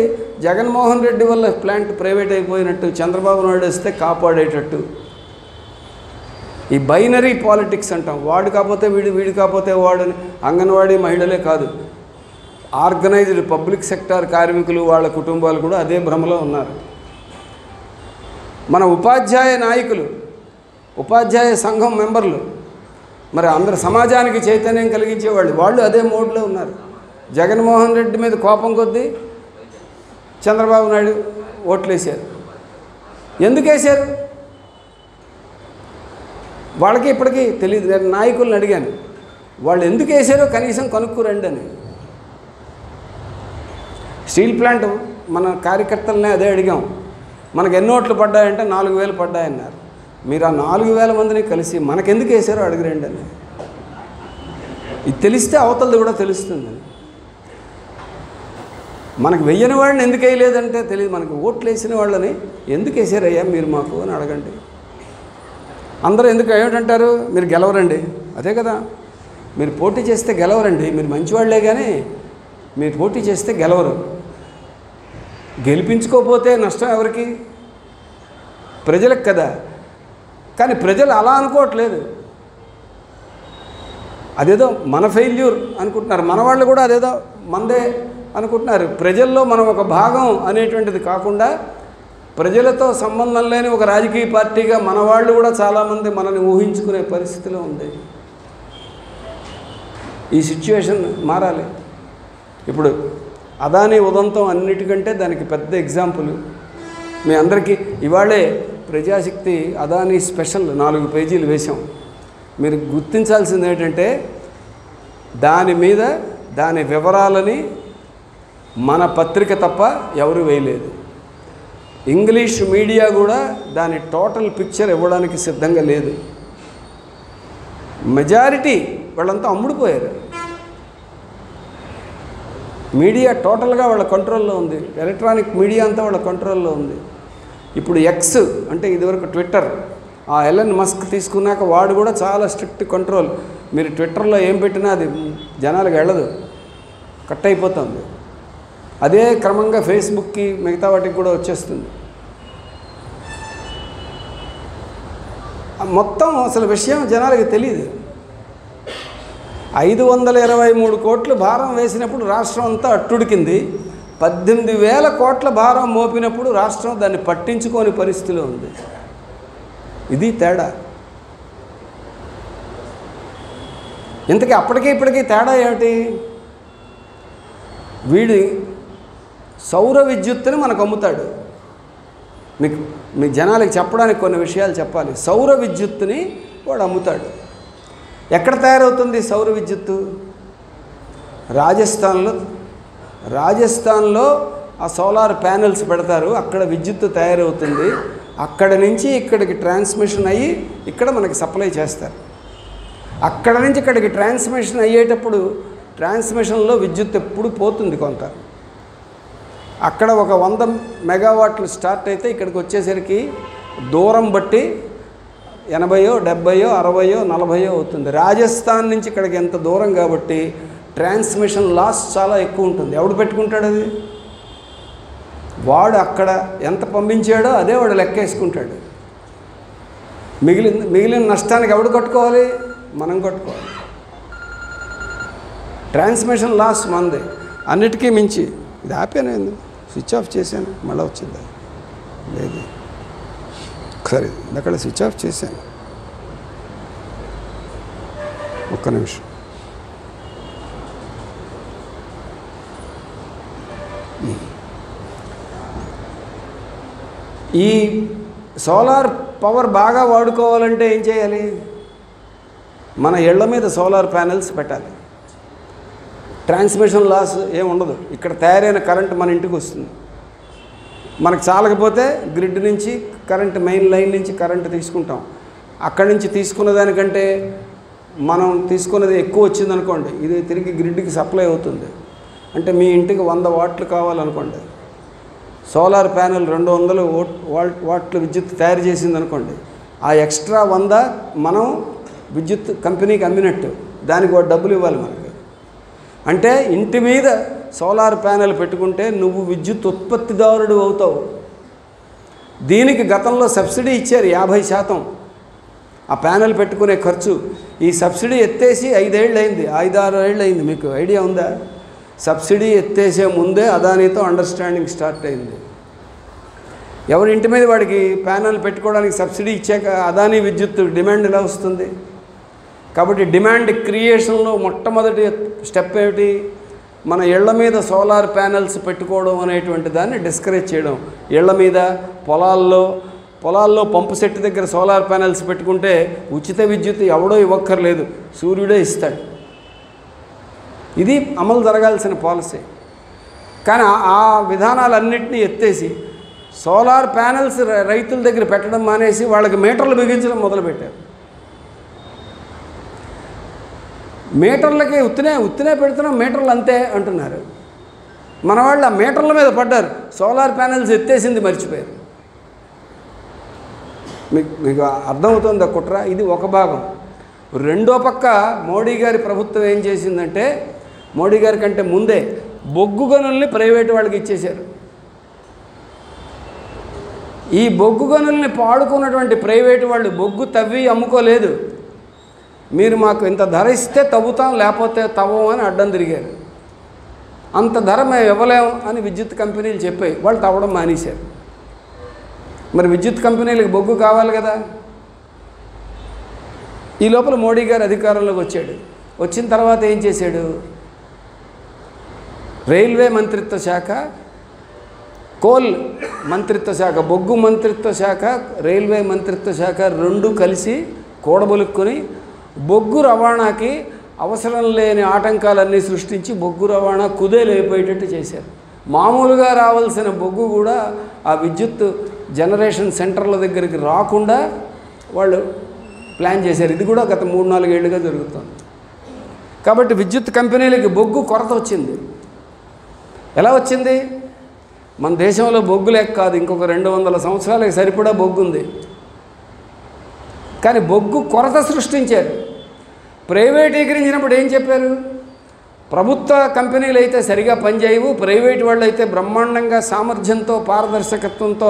జగన్మోహన్ రెడ్డి వల్ల ప్లాంట్ ప్రైవేట్ అయిపోయినట్టు, చంద్రబాబు నాయుడు వస్తే కాపాడేటట్టు ఈ బైనరీ పాలిటిక్స్ అంటాం. వాడు కాకపోతే వీడు, వీడు కాకపోతే వాడని. అంగన్వాడీ మహిళలే కాదు, ఆర్గనైజ్డ్ పబ్లిక్ సెక్టార్ కార్మికులు, వాళ్ళ కుటుంబాలు కూడా అదే భ్రమలో ఉన్నారు. మన ఉపాధ్యాయ నాయకులు, ఉపాధ్యాయ సంఘం మెంబర్లు, మరి అందరు సమాజానికి చైతన్యం కలిగించేవాళ్ళు, వాళ్ళు అదే మోడ్లో ఉన్నారు. జగన్మోహన్ రెడ్డి మీద కోపం కొద్దీ చంద్రబాబు నాయుడు ఓట్లేశారు. ఎందుకు వేశారు? వాళ్ళకి ఇప్పటికీ తెలియదు. నేను నాయకులను అడిగాను, వాళ్ళు ఎందుకు వేశారో కనీసం కనుక్కురండి అని. స్టీల్ ప్లాంట్ మన కార్యకర్తలనే అదే అడిగాం, మనకు ఎన్ని ఓట్లు పడ్డాయంటే 4,000 పడ్డాయన్నారు. మీరు ఆ 4,000 మందిని కలిసి మనకెందుకు వేశారో అడిగిరండి అని. ఇది తెలిస్తే అవతలది కూడా తెలుస్తుందని. మనకు వెయ్యని వాళ్ళని ఎందుకు వేయలేదంటే తెలియదు, మనకు ఓట్లు వేసిన వాళ్ళని ఎందుకు వేసారయ్యా మీరు మాకు అని అడగండి. అందరూ ఎందుకు ఏమిటంటారు? మీరు గెలవరండి. అదే కదా, మీరు పోటీ చేస్తే గెలవరండి. మీరు మంచివాళ్లే కానీ మీరు పోటీ చేస్తే గెలవరు. గెలిపించుకోకపోతే నష్టం ఎవరికి? ప్రజలకు కదా. కానీ ప్రజలు అలా అనుకోవట్లేదు. అదేదో మన ఫెయిల్యూర్ అనుకుంటున్నారు, మన వాళ్ళు కూడా అదేదో మనదే అనుకుంటున్నారు. ప్రజల్లో మనం ఒక భాగం అనేటువంటిది కాకుండా ప్రజలతో సంబంధం లేని ఒక రాజకీయ పార్టీగా మన వాళ్ళు కూడా చాలామంది మనల్ని ఊహించుకునే పరిస్థితిలో ఉంది. ఈ సిచ్యువేషన్ మారాలి. ఇప్పుడు అదానీ ఉదంతం అన్నిటికంటే దానికి పెద్ద ఎగ్జాంపుల్. మీ అందరికీ ఇవాళే ప్రజాశక్తి అదానీ స్పెషల్ 4 పేజీలు వేశాం. మీరు గుర్తించాల్సింది ఏంటంటే దాని మీద దాని వివరాలని మన పత్రిక తప్ప ఎవరు వేయలేదు. ఇంగ్లీష్ మీడియా కూడా దాని టోటల్ పిక్చర్ ఇవ్వడానికి సిద్ధంగా లేదు. మెజారిటీ వాళ్ళంతా అమ్ముడుపోయారు. మీడియా టోటల్గా వాళ్ళ కంట్రోల్లో ఉంది. ఎలక్ట్రానిక్ మీడియా అంతా వాళ్ళ కంట్రోల్లో ఉంది. ఇప్పుడు ఎక్స్ అంటే ఇదివరకు ట్విట్టర్, ఆ ఎలన్ మస్క్ తీసుకున్నాక వాడు కూడా చాలా స్ట్రిక్ట్ కంట్రోల్. మీరు ట్విట్టర్లో ఏం పెట్టినా అది జనాలకు వెళ్ళదు, కట్ అయిపోతుంది. అదే క్రమంగా ఫేస్బుక్కి మిగతా వాటికి కూడా వచ్చేస్తుంది. మొత్తం అసలు విషయం జనాలకి తెలియదు. 523 కోట్లు భారం వేసినప్పుడు రాష్ట్రం అంతా అట్టుడికింది. 18,000 కోట్ల భారం మోపినప్పుడు రాష్ట్రం దాన్ని పట్టించుకోని పరిస్థితిలో ఉంది. ఇది తేడా. ఇంతకీ అప్పటికీ ఇప్పటికీ తేడా ఏమిటి? వీడి సౌర విద్యుత్తుని మనకు అమ్ముతాడు. మీ జనాలకి చెప్పడానికి కొన్ని విషయాలు చెప్పాలి. సౌర విద్యుత్తుని వాడు అమ్ముతాడు. ఎక్కడ తయారవుతుంది సౌర విద్యుత్తు? రాజస్థాన్లో ఆ సోలార్ ప్యానెల్స్ పెడతారు. అక్కడ విద్యుత్తు తయారవుతుంది. అక్కడ నుంచి ఇక్కడికి ట్రాన్స్మిషన్ అయ్యి ఇక్కడ మనకి సప్లై చేస్తారు. అక్కడ నుంచి ఇక్కడికి ట్రాన్స్మిషన్ అయ్యేటప్పుడు ట్రాన్స్మిషన్లో విద్యుత్ ఎప్పుడు పోతుంది కొంత. అక్కడ ఒక 100 మెగావాట్లు స్టార్ట్ అయితే ఇక్కడికి వచ్చేసరికి దూరం బట్టి 80, 70, 60, 40 అవుతుంది. రాజస్థాన్ నుంచి ఇక్కడికి ఎంత దూరం కాబట్టి ట్రాన్స్మిషన్ లాస్ చాలా ఎక్కువ ఉంటుంది. ఎవడు పెట్టుకుంటాడు అది? వాడు అక్కడ ఎంత పంపించాడో అదే వాడు లెక్కేసుకుంటాడు. మిగిలిన నష్టానికి ఎవడు కట్టుకోవాలి? మనం కట్టుకోవాలి. ట్రాన్స్మిషన్ లాస్ మంది. అన్నిటికీ మించి ఇది ఆపాను, స్విచ్ ఆఫ్ చేశాను, మళ్ళీ వచ్చింది లేదు. సరే అక్కడ స్విచ్ ఆఫ్ చేశాను. ఒక్క నిమిషం. ఈ సోలార్ పవర్ బాగా వాడుకోవాలంటే ఏం చేయాలి? మన ఇళ్ల మీద సోలార్ ప్యానెల్స్ పెట్టాలి. ట్రాన్స్మిషన్ లాస్ ఏముండదు. ఇక్కడ తయారైన కరెంట్ మన ఇంటికి వస్తుంది. మనకు చాలకపోతే గ్రిడ్ నుంచి కరెంట్, మెయిన్ లైన్ నుంచి కరెంట్ తీసుకుంటాం. అక్కడి నుంచి తీసుకున్న దానికంటే మనం తీసుకున్నది ఎక్కువ వచ్చిందనుకోండి, ఇది తిరిగి గ్రిడ్కి సప్లై అవుతుంది. అంటే మీ ఇంటికి 100 వాట్లు కావాలనుకోండి, సోలార్ ప్యానెల్ 200 వాట్ల విద్యుత్ తయారు చేసిందనుకోండి, ఆ ఎక్స్ట్రా 100 మనం విద్యుత్ కంపెనీకి అమ్మినట్టు. దానికి వాడు డబ్బులు ఇవ్వాలి మనకి. అంటే ఇంటి మీద సోలార్ ప్యానెల్ పెట్టుకుంటే నువ్వు విద్యుత్ ఉత్పత్తిదారుడు అవుతావు. దీనికి గతంలో సబ్సిడీ ఇచ్చారు 50%. ఆ ప్యానెల్ పెట్టుకునే ఖర్చు. ఈ సబ్సిడీ ఎత్తేసి 5 ఏళ్ళు అయింది, 5-6 ఏళ్ళు అయింది. మీకు ఐడియా ఉందా? సబ్సిడీ ఎత్తేసే ముందే అదానీతో అండర్స్టాండింగ్ స్టార్ట్ అయింది. ఎవరి ఇంటి మీద వాడికి ప్యానెల్ పెట్టుకోవడానికి సబ్సిడీ ఇచ్చాక అదానీ విద్యుత్ డిమాండ్ ఎలా వస్తుంది? కాబట్టి డిమాండ్ క్రియేషన్లో మొట్టమొదటి స్టెప్ ఏమిటి? మన ఇళ్ల మీద సోలార్ ప్యానెల్స్ పెట్టుకోవడం అనేటువంటి దాన్ని డిస్కరేజ్ చేయడం. ఇళ్ల మీద, పొలాల్లో పంపు సెట్ దగ్గర సోలార్ ప్యానెల్స్ పెట్టుకుంటే ఉచిత విద్యుత్ ఎవడో ఇవ్వక్కర్లేదు, సూర్యుడే ఇస్తాడు. ఇది అమలు జరగాల్సిన పాలసీ. కానీ ఆ విధానాలన్నింటినీ ఎత్తేసి సోలార్ ప్యానెల్స్ రైతుల దగ్గర పెట్టడం మానేసి వాళ్ళకి మీటర్లు బిగించడం మొదలుపెట్టారు. మీటర్లకి ఉత్తినే పెడుతున్నాం, మీటర్లు అంతే అంటున్నారు. మన వాళ్ళు ఆ మీటర్ల మీద పడ్డారు, సోలార్ ప్యానెల్స్ ఎత్తేసింది మర్చిపోయారు. మీకు అర్థమవుతుంది ఆ కుట్ర. ఇది ఒక భాగం. రెండో పక్క మోడీ గారి ప్రభుత్వం ఏం చేసిందంటే, మోడీ గారి కంటే ముందే బొగ్గు గనుల్ని ప్రైవేటు వాళ్ళకి ఇచ్చేశారు. ఈ బొగ్గు గనుల్ని పాడుకున్నటువంటి ప్రైవేటు వాళ్ళు బొగ్గు తవ్వి అమ్ముకోలేదు. మీరు మాకు ఇంత ధర ఇస్తే తవ్వుతాం, లేకపోతే తవ్వం అని అడ్డం తిరిగారు. అంత ధర మేము ఇవ్వలేము అని విద్యుత్ కంపెనీలు చెప్పాయి. వాళ్ళు తవ్వడం మానేశారు. మరి విద్యుత్ కంపెనీలకు బొగ్గు కావాలి కదా. ఈ లోపల మోడీ గారు అధికారంలోకి వచ్చాడు. వచ్చిన తర్వాత ఏం చేశాడు? రైల్వే మంత్రిత్వ శాఖ, కోల్ మంత్రిత్వ శాఖ, బొగ్గు మంత్రిత్వ శాఖ, రైల్వే మంత్రిత్వ శాఖ రెండు కలిసి కూడబలుక్కొని బొగ్గు రవాణాకి అవసరం లేని ఆటంకాలన్నీ సృష్టించి బొగ్గు రవాణా కుదేలైపోయేటట్టు చేశారు. మామూలుగా రావాల్సిన బొగ్గు కూడా ఆ విద్యుత్ జనరేషన్ సెంటర్ల దగ్గరికి రాకుండా వాళ్ళు ప్లాన్ చేశారు. ఇది కూడా గత 3-4 ఏళ్ళుగా జరుగుతుంది. కాబట్టి విద్యుత్ కంపెనీలకి బొగ్గు కొరత వచ్చింది. ఎలా వచ్చింది? మన దేశంలో బొగ్గు లేక కాదు, ఇంకొక 200 సంవత్సరాలకి సరిపడా బొగ్గు ఉంది. కానీ బొగ్గు కొరత సృష్టించారు. ప్రైవేటీకరించినప్పుడు ఏం చెప్పారు? ప్రభుత్వ కంపెనీలు అయితే సరిగా పనిచేయవు, ప్రైవేట్ వాళ్ళు అయితే బ్రహ్మాండంగా సామర్థ్యంతో పారదర్శకత్వంతో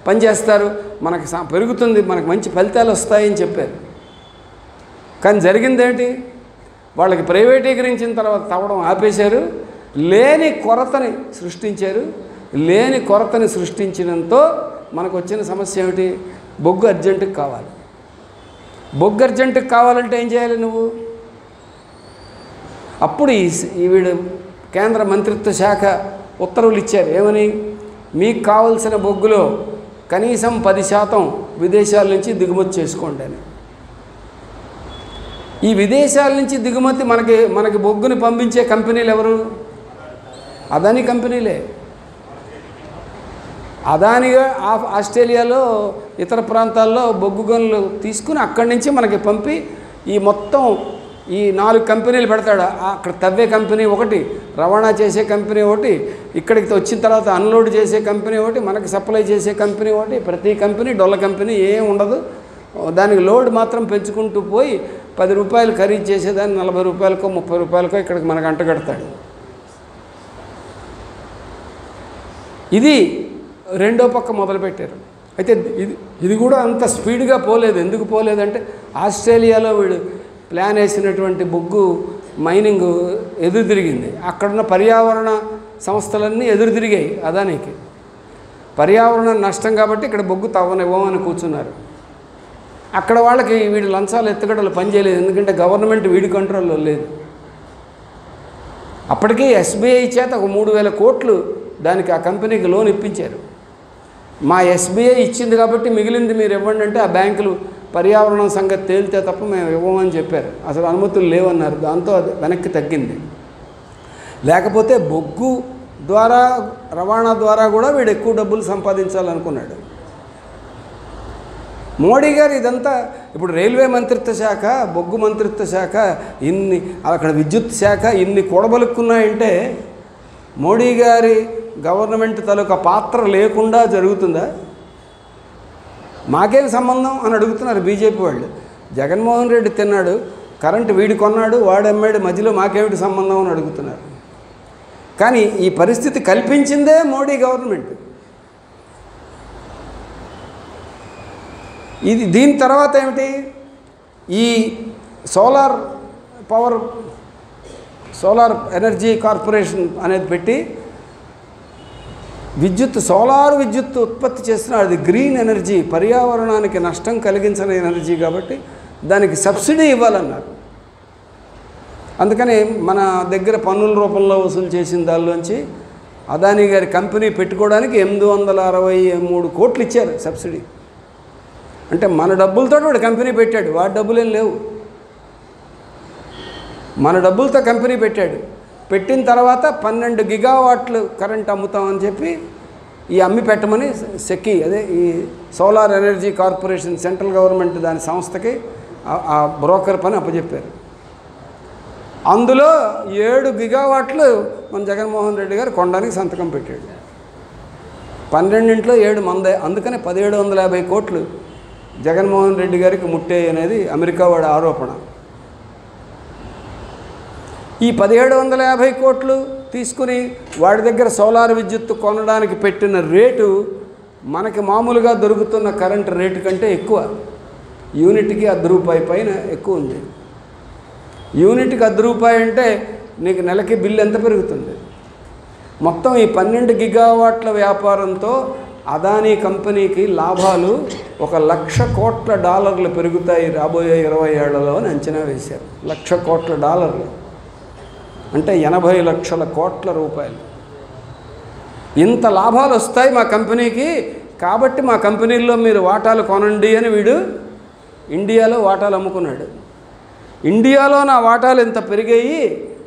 పనిచేస్తారు, మనకు పెరుగుతుంది, మనకు మంచి ఫలితాలు వస్తాయని చెప్పారు. కానీ జరిగిందేంటి? వాళ్ళకి ప్రైవేటీకరించిన తర్వాత తవ్వడం ఆపేశారు, లేని కొరతని సృష్టించారు. లేని కొరతని సృష్టించడంతో మనకు వచ్చిన సమస్య ఏమిటి? బొగ్గు అర్జెంటుకి కావాలి. బొగ్గు అర్జెంటుకి కావాలంటే ఏం చేయాలి నువ్వు? అప్పుడు వీడు కేంద్ర మంత్రిత్వ శాఖ ఉత్తర్వులు ఇచ్చారు. ఏమని? మీకు కావలసిన బొగ్గులో కనీసం 10% విదేశాల నుంచి దిగుమతి చేసుకోండి అని. ఈ విదేశాల నుంచి దిగుమతి మనకి బొగ్గుని పంపించే కంపెనీలు ఎవరు? అదానీ కంపెనీలే. అదానిగా ఆస్ట్రేలియాలో ఇతర ప్రాంతాల్లో బొగ్గు గనులు తీసుకుని అక్కడి నుంచి మనకి పంపి ఈ మొత్తం ఈ 4 కంపెనీలు పెడతాడు. అక్కడ తవ్వే కంపెనీ ఒకటి, రవాణా చేసే కంపెనీ ఒకటి, ఇక్కడికి వచ్చిన తర్వాత అన్లోడ్ చేసే కంపెనీ ఒకటి, మనకి సప్లై చేసే కంపెనీ ఒకటి. ప్రతి కంపెనీ డొల్ల కంపెనీ ఏం ఉండదు. దానికి లోడ్ మాత్రం పెంచుకుంటూ పోయి 10 రూపాయలు ఖరీదు చేసేదాన్ని 40 రూపాయలకో 30 రూపాయలకో ఇక్కడికి మనకు అంటగడతాడు. ఇది రెండో పక్క మొదలుపెట్టారు. అయితే ఇది కూడా అంత స్పీడ్గా పోలేదు. ఎందుకు పోలేదంటే ఆస్ట్రేలియాలో వీడు ప్లాన్ వేసినటువంటి బొగ్గు మైనింగ్ ఎదురు తిరిగింది. అక్కడున్న పర్యావరణ సంస్థలన్నీ ఎదురు తిరిగాయి అదానికి. పర్యావరణ నష్టం కాబట్టి ఇక్కడ బొగ్గు తవ్వనివ్వమని కూర్చున్నారు. అక్కడ వాళ్ళకి వీడు లంచాలు ఎత్తుగడలు పనిచేయలేదు, ఎందుకంటే గవర్నమెంట్ వీడి కంట్రోల్లో లేదు. అప్పటికే ఎస్బీఐ చేత ఒక 3,000 కోట్లు దానికి ఆ కంపెనీకి లోన్ ఇప్పించారు. మా ఎస్బీఐ ఇచ్చింది కాబట్టి మిగిలింది మీరు ఇవ్వండి అంటే ఆ బ్యాంకులు పర్యావరణం సంగతి తేలితే తప్ప మేము ఇవ్వమని చెప్పారు. అసలు అనుమతులు లేవన్నారు. దాంతో అది వెనక్కి తగ్గింది. లేకపోతే బొగ్గు ద్వారా రవాణా ద్వారా కూడా వీడు ఎక్కువ డబ్బులు సంపాదించాలనుకున్నాడు. మోడీ గారు ఇదంతా ఇప్పుడు రైల్వే మంత్రిత్వ శాఖ, బొగ్గు మంత్రిత్వ శాఖ, అక్కడ విద్యుత్ శాఖ ఇన్ని కూడబలుక్కున్నాయంటే మోడీ గారి గవర్నమెంట్ తాలూకా పాత్ర లేకుండా జరుగుతుందా? మాకేం సంబంధం అని అడుగుతున్నారు బీజేపీ వాళ్ళు. జగన్మోహన్ రెడ్డి తిన్నాడు, కరెంటు వీడి కొన్నాడు, వాడు అమ్మాడు, మధ్యలో మాకేమిటి సంబంధం అని అడుగుతున్నారు. కానీ ఈ పరిస్థితి కల్పించిందే మోడీ గవర్నమెంట్. దీని తర్వాత ఏమిటి? ఈ సోలార్ ఎనర్జీ కార్పొరేషన్ అనేది పెట్టి సోలార్ విద్యుత్ ఉత్పత్తి చేస్తున్నారు. అది గ్రీన్ ఎనర్జీ, పర్యావరణానికి నష్టం కలిగించని ఎనర్జీ కాబట్టి దానికి సబ్సిడీ ఇవ్వాలన్నారు. అందుకని మన దగ్గర పన్నుల రూపంలో వసూలు చేసిన దానిలోంచి అదానీ గారి కంపెనీ పెట్టుకోవడానికి 863 కోట్లు ఇచ్చారు సబ్సిడీ. అంటే మన డబ్బులతో వాడు కంపెనీ పెట్టాడు, వాడి డబ్బులేం లేవు. మన డబ్బులతో కంపెనీ పెట్టాడు. పెట్టిన తర్వాత 12 గిగావాట్లు కరెంట్ అమ్ముతామని చెప్పి అమ్మి పెట్టమని సెక్కి, అదే ఈ solar energy corporation central government దాని సంస్థకి ఆ బ్రోకర్ పని అప్పచెప్పారు. అందులో 7 గిగావాట్లు మన జగన్మోహన్ రెడ్డి గారు కొనడానికి సంతకం పెట్టాడు. 12 7 మందే. అందుకనే 1750 కోట్లు జగన్మోహన్ రెడ్డి గారికి ముట్టే అనేది అమెరికా వాడి ఆరోపణ. ఈ 1750 కోట్లు తీసుకుని వాడి దగ్గర సోలార్ విద్యుత్తు కొనడానికి పెట్టిన రేటు మనకి మామూలుగా దొరుకుతున్న కరెంటు రేటు కంటే ఎక్కువ. యూనిట్కి ₹10 పైన ఎక్కువ ఉంది. యూనిట్కి ₹10 అంటే నీకు నెలకి బిల్లు ఎంత పెరుగుతుంది? మొత్తం ఈ 12 గిగావాట్ల వ్యాపారంతో అదానీ కంపెనీకి లాభాలు $1,00,000 కోట్ల పెరుగుతాయి రాబోయే 20 ఏళ్లలో అని అంచనా వేశారు. $1,00,000 కోట్ల అంటే 80 లక్షల కోట్ల రూపాయలు. ఇంత లాభాలు వస్తాయి మా కంపెనీకి, కాబట్టి మా కంపెనీల్లో మీరు వాటాలు కొనండి అని వీడు ఇండియాలో వాటాలు అమ్ముకున్నాడు. ఇండియాలో నా వాటాలు ఇంత పెరిగాయి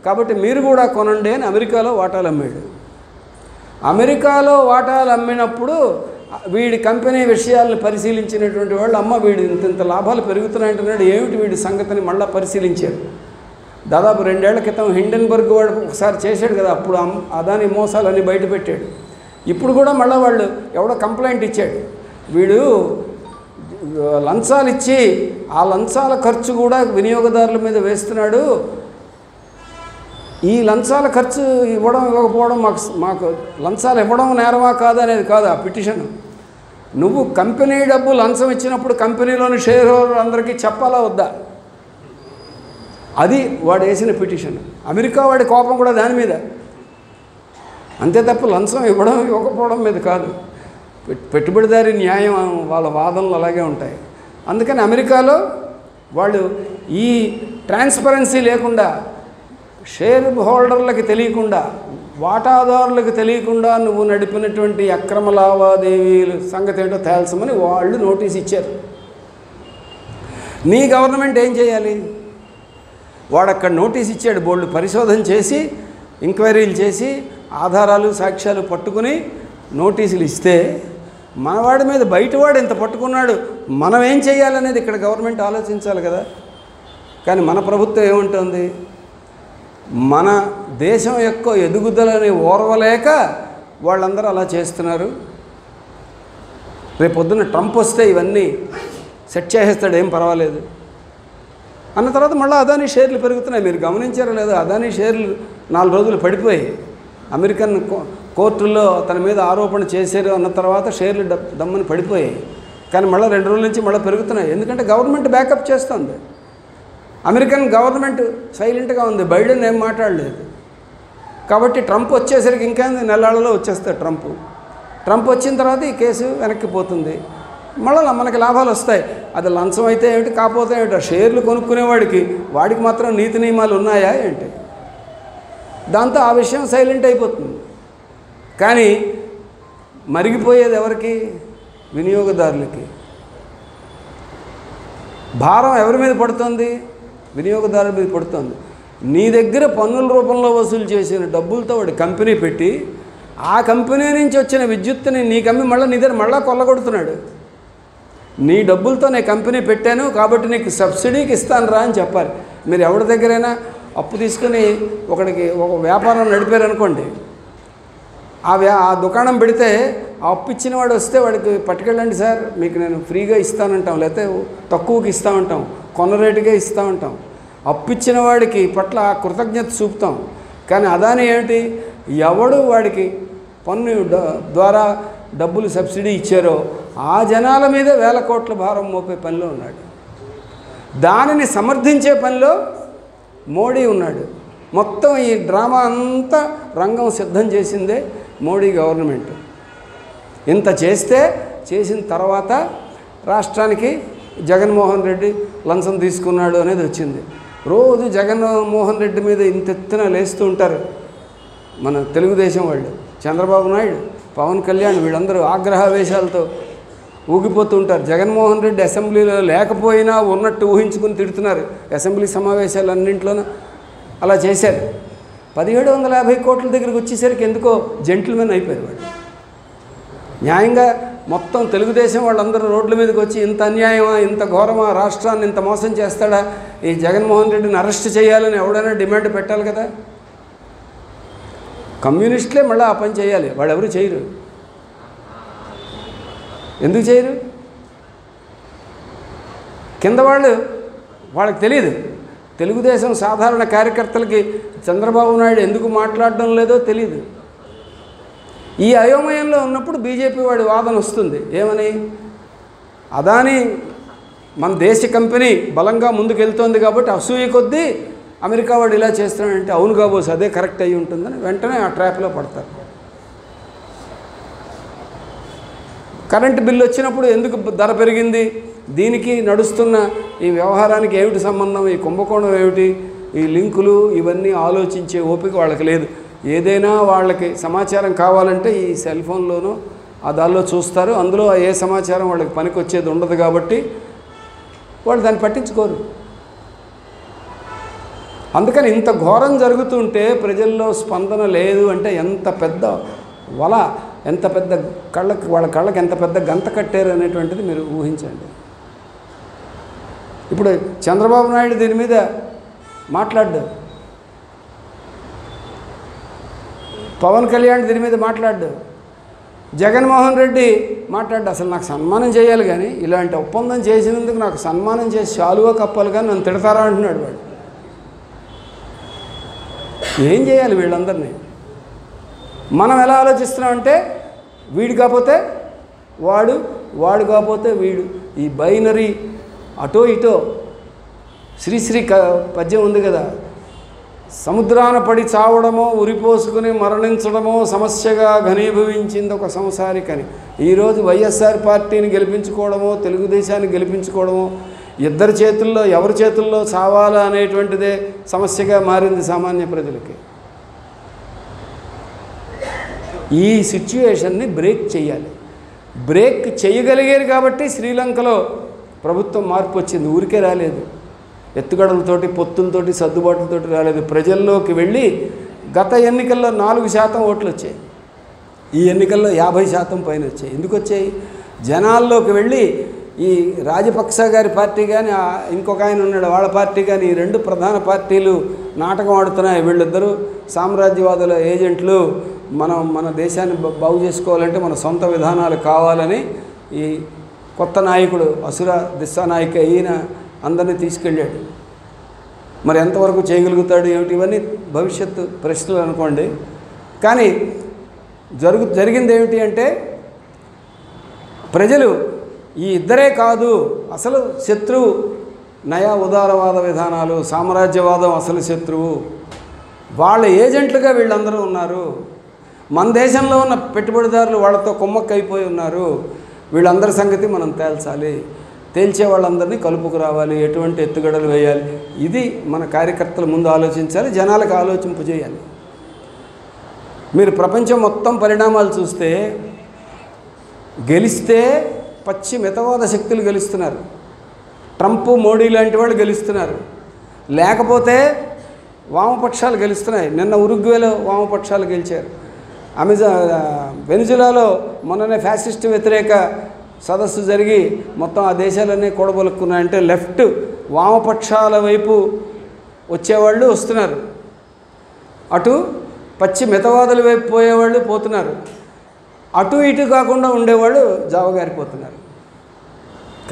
కాబట్టి మీరు కూడా కొనండి అని అమెరికాలో వాటాలు అమ్మాడు. అమెరికాలో వాటాలు అమ్మినప్పుడు వీడి కంపెనీ విషయాలను పరిశీలించినటువంటి వాళ్ళు, అమ్మ వీడు ఇంత లాభాలు పెరుగుతున్నాయంటున్నాడు, ఏమిటి వీడి సంగతిని మళ్ళీ పరిశీలించారు. దాదాపు 2 ఏళ్ల క్రితం హిండెన్బర్గ్ వాడు ఒకసారి చేశాడు కదా, అప్పుడు అదాని మోసాలన్నీ బయట పెట్టాడు. ఇప్పుడు కూడా మళ్ళీ వాళ్ళు ఎవడో కంప్లైంట్ ఇచ్చాడు, వీడు లంచాలు ఇచ్చి ఆ లంచాల ఖర్చు కూడా వినియోగదారుల మీద వేస్తున్నాడు, ఈ లంచాల ఖర్చు ఇవ్వకపోవడం మాకు లంచాలు ఇవ్వడం నేరమా కాదనేది కాదు ఆ పిటిషన్. నువ్వు కంపెనీ డబ్బు లంచం ఇచ్చినప్పుడు కంపెనీలోని షేర్ హోల్డర్ అందరికీ చెప్పాలా వద్దా, అది వాడు వేసిన పిటిషన్. అమెరికా వాడి కోపం కూడా దాని మీద, అంతే తప్ప లంచం ఇవ్వకపోవడం మీద కాదు. పెట్టుబడిదారి న్యాయం వాళ్ళ వాదనలు అలాగే ఉంటాయి. అందుకని అమెరికాలో వాళ్ళు ఈ ట్రాన్స్పరెన్సీ లేకుండా, షేర్ హోల్డర్లకు తెలియకుండా, వాటాదారులకు తెలియకుండా నువ్వు నడిపినటువంటి అక్రమ లావాదేవీల సంగతి ఏంటో తేల్చమని వాళ్ళు నోటీస్ ఇచ్చారు. నీ గవర్నమెంట్ ఏం చేయాలి? వాడు అక్కడ నోటీస్ ఇచ్చాడు, బోర్డు పరిశోధన చేసి ఎంక్వైరీలు చేసి ఆధారాలు సాక్ష్యాలు పట్టుకుని నోటీసులు ఇస్తే, మనవాడి మీద బయటవాడు ఇంత పట్టుకున్నాడు, మనం ఏం చేయాలనేది ఇక్కడ గవర్నమెంట్ ఆలోచించాలి కదా. కానీ మన ప్రభుత్వం ఏముంటుంది, మన దేశం యొక్క ఎదుగుదలని ఓర్వలేక వాళ్ళందరూ అలా చేస్తున్నారు. రేపొద్దున ట్రంప్ వస్తే ఇవన్నీ సెట్ చేసేస్తాడు, ఏం పర్వాలేదు అన్న తర్వాత మళ్ళీ అదానీ షేర్లు పెరుగుతున్నాయి. మీరు గమనించారో లేదో, అదానీ షేర్లు 4 రోజులు పడిపోయి అమెరికన్ కోర్టుల్లో తన మీద ఆరోపణ చేశారు అన్న తర్వాత షేర్లు దమ్మని పడిపోయాయి. కానీ మళ్ళీ 2 రోజుల నుంచి మళ్ళీ పెరుగుతున్నాయి. ఎందుకంటే గవర్నమెంట్ బ్యాకప్ చేస్తుంది. అమెరికన్ గవర్నమెంట్ సైలెంట్గా ఉంది, బైడెన్ ఏం మాట్లాడలేదు. కాబట్టి ట్రంప్ వచ్చేసరికి ఇంకా నెలలలో వచ్చేస్తాడు ట్రంప్ వచ్చిన తర్వాత ఈ కేసు వెనక్కి పోతుంది, మళ్ళీ మనకి లాభాలు వస్తాయి. అది లంచం అయితే ఏమిటి, కాకపోతే ఏమిటి, షేర్లు కొనుక్కునేవాడికి వాడికి మాత్రం నీతి నియమాలు ఉన్నాయా ఏంటి? దాంతో ఆ విషయం సైలెంట్ అయిపోతుంది. కానీ మరిగిపోయేది ఎవరికి? వినియోగదారులకి. భారం ఎవరి మీద పడుతుంది? వినియోగదారుల మీద పడుతుంది. నీ దగ్గర పన్నుల రూపంలో వసూలు చేసిన డబ్బులతో వాడి కంపెనీ పెట్టి, ఆ కంపెనీ నుంచి వచ్చిన విద్యుత్తుని నీకు అమ్మి మళ్ళీ నీ దగ్గర మళ్ళీ కొల్లగొడుతున్నాడు. నీ డబ్బులతో నేను కంపెనీ పెట్టాను కాబట్టి నీకు సబ్సిడీకి ఇస్తాను రా అని చెప్పాలి. మీరు ఎవరి దగ్గరైనా అప్పు తీసుకుని ఒకడికి ఒక వ్యాపారం నడిపారనుకోండి, ఆ దుకాణం పెడితే ఆ అప్పు ఇచ్చిన వాడు వస్తే వాడికి పట్టుకెళ్ళండి సార్, మీకు నేను ఫ్రీగా ఇస్తానంటాం, లేకపోతే తక్కువకి ఇస్తామంటాం, కొన్న రేటుగా ఇస్తామంటాం. అప్పు ఇచ్చిన వాడికి పట్ల కృతజ్ఞత చూపుతాం. కానీ అదాని ఏమిటి, ఎవడు వాడికి పన్ను ద్వారా డబ్బులు సబ్సిడీ ఇచ్చారో ఆ జనాల మీద వేల కోట్ల భారం మోపే పనిలో ఉన్నాడు. దానిని సమర్థించే పనిలో మోడీ ఉన్నాడు. మొత్తం ఈ డ్రామా అంతా రంగం సిద్ధం చేసిందే మోడీ గవర్నమెంట్. ఇంత చేసిన తర్వాత రాష్ట్రానికి జగన్మోహన్ రెడ్డి లంచం తీసుకున్నాడు అనేది వచ్చింది. రోజు జగన్మోహన్ రెడ్డి మీద ఇంత ఎత్తున లేస్తూ ఉంటారు మన తెలుగుదేశం వాళ్ళు. చంద్రబాబు నాయుడు, పవన్ కళ్యాణ్ వీళ్ళందరూ ఆగ్రహావేశాలతో ఊగిపోతూ ఉంటారు. జగన్మోహన్ రెడ్డి అసెంబ్లీలో లేకపోయినా ఉన్నట్టు ఊహించుకుని తిడుతున్నారు. అసెంబ్లీ సమావేశాలన్నింటిలోనూ అలా చేశారు. 1750 కోట్ల దగ్గరికి వచ్చేసరికి ఎందుకో జెంటిల్మెన్ అయిపోయారు వాళ్ళు. న్యాయంగా మొత్తం తెలుగుదేశం వాళ్ళందరూ రోడ్ల మీదకి వచ్చి ఇంత అన్యాయమా, ఇంత ఘోరమా, రాష్ట్రాన్ని ఇంత మోసం చేస్తాడా, ఈ జగన్మోహన్ రెడ్డిని అరెస్ట్ చేయాలని ఎవడైనా డిమాండ్ పెట్టాలి కదా. కమ్యూనిస్టులే మళ్ళీ ఆ పని చేయాలి, వాళ్ళు ఎవరు చేయరు. ఎందుకు చేయరు? కింద వాళ్ళకి తెలియదు. తెలుగుదేశం సాధారణ కార్యకర్తలకి చంద్రబాబు నాయుడు ఎందుకు మాట్లాడడం లేదో తెలియదు. ఈ అయోమయంలో ఉన్నప్పుడు బీజేపీ వాడి వాదన వస్తుంది ఏమని, అదాని మన దేశ కంపెనీ బలంగా ముందుకెళ్తోంది కాబట్టి అసూయ కొద్దీ అమెరికా వాడు ఇలా చేస్తున్నాడంటే, అవును కాబోసు అదే కరెక్ట్ అయ్యి ఉంటుందని వెంటనే ఆ ట్రాప్లో పడతారు. కరెంటు బిల్లు వచ్చినప్పుడు ఎందుకు ధర పెరిగింది, దీనికి నడుస్తున్న ఈ వ్యవహారానికి ఏమిటి సంబంధం, ఈ కుంభకోణం ఏమిటి, ఈ లింకులు ఇవన్నీ ఆలోచించే ఓపిక వాళ్ళకి లేదు. ఏదైనా వాళ్ళకి సమాచారం కావాలంటే ఈ సెల్ ఫోన్లోనూ ఆ దానిలో చూస్తారు. అందులో ఏ సమాచారం వాళ్ళకి పనికి వచ్చేది ఉండదు కాబట్టి వాళ్ళు దాన్ని పట్టించుకోరు. అందుకని ఇంత ఘోరం జరుగుతుంటే ప్రజల్లో స్పందన లేదు అంటే ఎంత పెద్ద వల, ఎంత పెద్ద వాళ్ళ కళ్ళకి ఎంత పెద్ద గంత కట్టారు అనేటువంటిది మీరు ఊహించండి. ఇప్పుడు చంద్రబాబు నాయుడు దీని మీద మాట్లాడ్డు, పవన్ కళ్యాణ్ దీని మీద మాట్లాడ్డు, జగన్మోహన్ రెడ్డి మాట్లాడ్డు. అసలు నాకు సన్మానం చేయాలి కానీ ఇలాంటి ఒప్పందం చేసినందుకు నాకు సన్మానం చేసి శాలువా కప్పాలి కానీ నన్ను తిడతారా అంటున్నాడు వాడు. ఏం చేయాలి వీళ్ళందరినీ? మనం ఎలా ఆలోచిస్తున్నామంటే వీడు కాకపోతే వాడు, వాడు కాకపోతే వీడు, ఈ బైనరీ అటో ఇటో. శ్రీశ్రీ పద్యం ఉంది కదా, సముద్రాన పడి చావడమో ఉరిపోసుకుని మరణించడమో సమస్యగా ఘనీభవించింది ఒక సంసారికని. ఈరోజు వైఎస్ఆర్ పార్టీని గెలిపించుకోవడమో తెలుగుదేశాన్ని గెలిపించుకోవడమో ఇద్దరి చేతుల్లో ఎవరి చేతుల్లో చావాలా అనేటువంటిదే సమస్యగా మారింది సామాన్య ప్రజలకి. ఈ సిచ్యువేషన్ని బ్రేక్ చేయాలి. బ్రేక్ చేయగలిగారు కాబట్టి శ్రీలంకలో ప్రభుత్వం మార్పు వచ్చింది. ఊరికే రాలేదు, ఎత్తుగడలతోటి పొత్తులతోటి సర్దుబాటులతోటి రాలేదు. ప్రజల్లోకి వెళ్ళి గత ఎన్నికల్లో 4% ఓట్లు వచ్చాయి, ఈ ఎన్నికల్లో 50% పైన వచ్చాయి. ఎందుకు వచ్చాయి? జనాల్లోకి వెళ్ళి ఈ రాజపక్స గారి పార్టీ కానీ ఇంకొక ఆయన ఉన్నాడు వాళ్ళ పార్టీ కానీ, ఈ రెండు ప్రధాన పార్టీలు నాటకం ఆడుతున్నాయి. వీళ్ళిద్దరూ సామ్రాజ్యవాదుల ఏజెంట్లు, మన దేశాన్ని బాగు చేసుకోవాలంటే మన సొంత విధానాలు కావాలని ఈ కొత్త నాయకుడు అసుర దిశానాయక ఈయన అందరినీ తీసుకెళ్ళాడు. మరి ఎంతవరకు చేయగలుగుతాడు ఏమిటి, ఇవన్నీ భవిష్యత్తు ప్రశ్నలు అనుకోండి. కానీ జరిగింది ఏమిటి అంటే ప్రజలు ఈ ఇద్దరే కాదు, అసలు శత్రువు నయా ఉదారవాద విధానాలు, సామ్రాజ్యవాదం అసలు శత్రువు, వాళ్ళ ఏజెంట్లుగా వీళ్ళందరూ ఉన్నారు. మన దేశంలో ఉన్న పెట్టుబడిదారులు వాళ్ళతో కుమ్మక్కైపోయి ఉన్నారు. వీళ్ళందరి సంగతి మనం తేల్చాలి, తేల్చే వాళ్ళందరినీ కలుపుకు రావాలి, ఎటువంటి ఎత్తుగడలు వేయాలి, ఇది మన కార్యకర్తలు ముందు ఆలోచించాలి, జనాలకు ఆలోచింపజేయాలి. మీరు ప్రపంచం మొత్తం పరిణామాలు చూస్తే గెలిస్తే పచ్చి మితవాద శక్తులు గెలుస్తున్నారు, ట్రంప్ మోడీ లాంటి వాళ్ళు గెలుస్తున్నారు, లేకపోతే వామపక్షాలు గెలుస్తున్నాయి. నిన్న ఉరుగ్వేలో వామపక్షాలు గెలిచారు. వెనిజులాలో మొన్ననే ఫ్యాసిస్ట్ వ్యతిరేక సదస్సు జరిగి మొత్తం ఆ దేశాలన్నీ కూడబలుక్కున్నాయంటే లెఫ్ట్ వామపక్షాల వైపు వచ్చేవాళ్ళు వస్తున్నారు, అటు పచ్చి మితవాదుల వైపు పోయేవాళ్ళు పోతున్నారు, అటు ఇటు కాకుండా ఉండేవాళ్ళు జావగారిపోతున్నారు.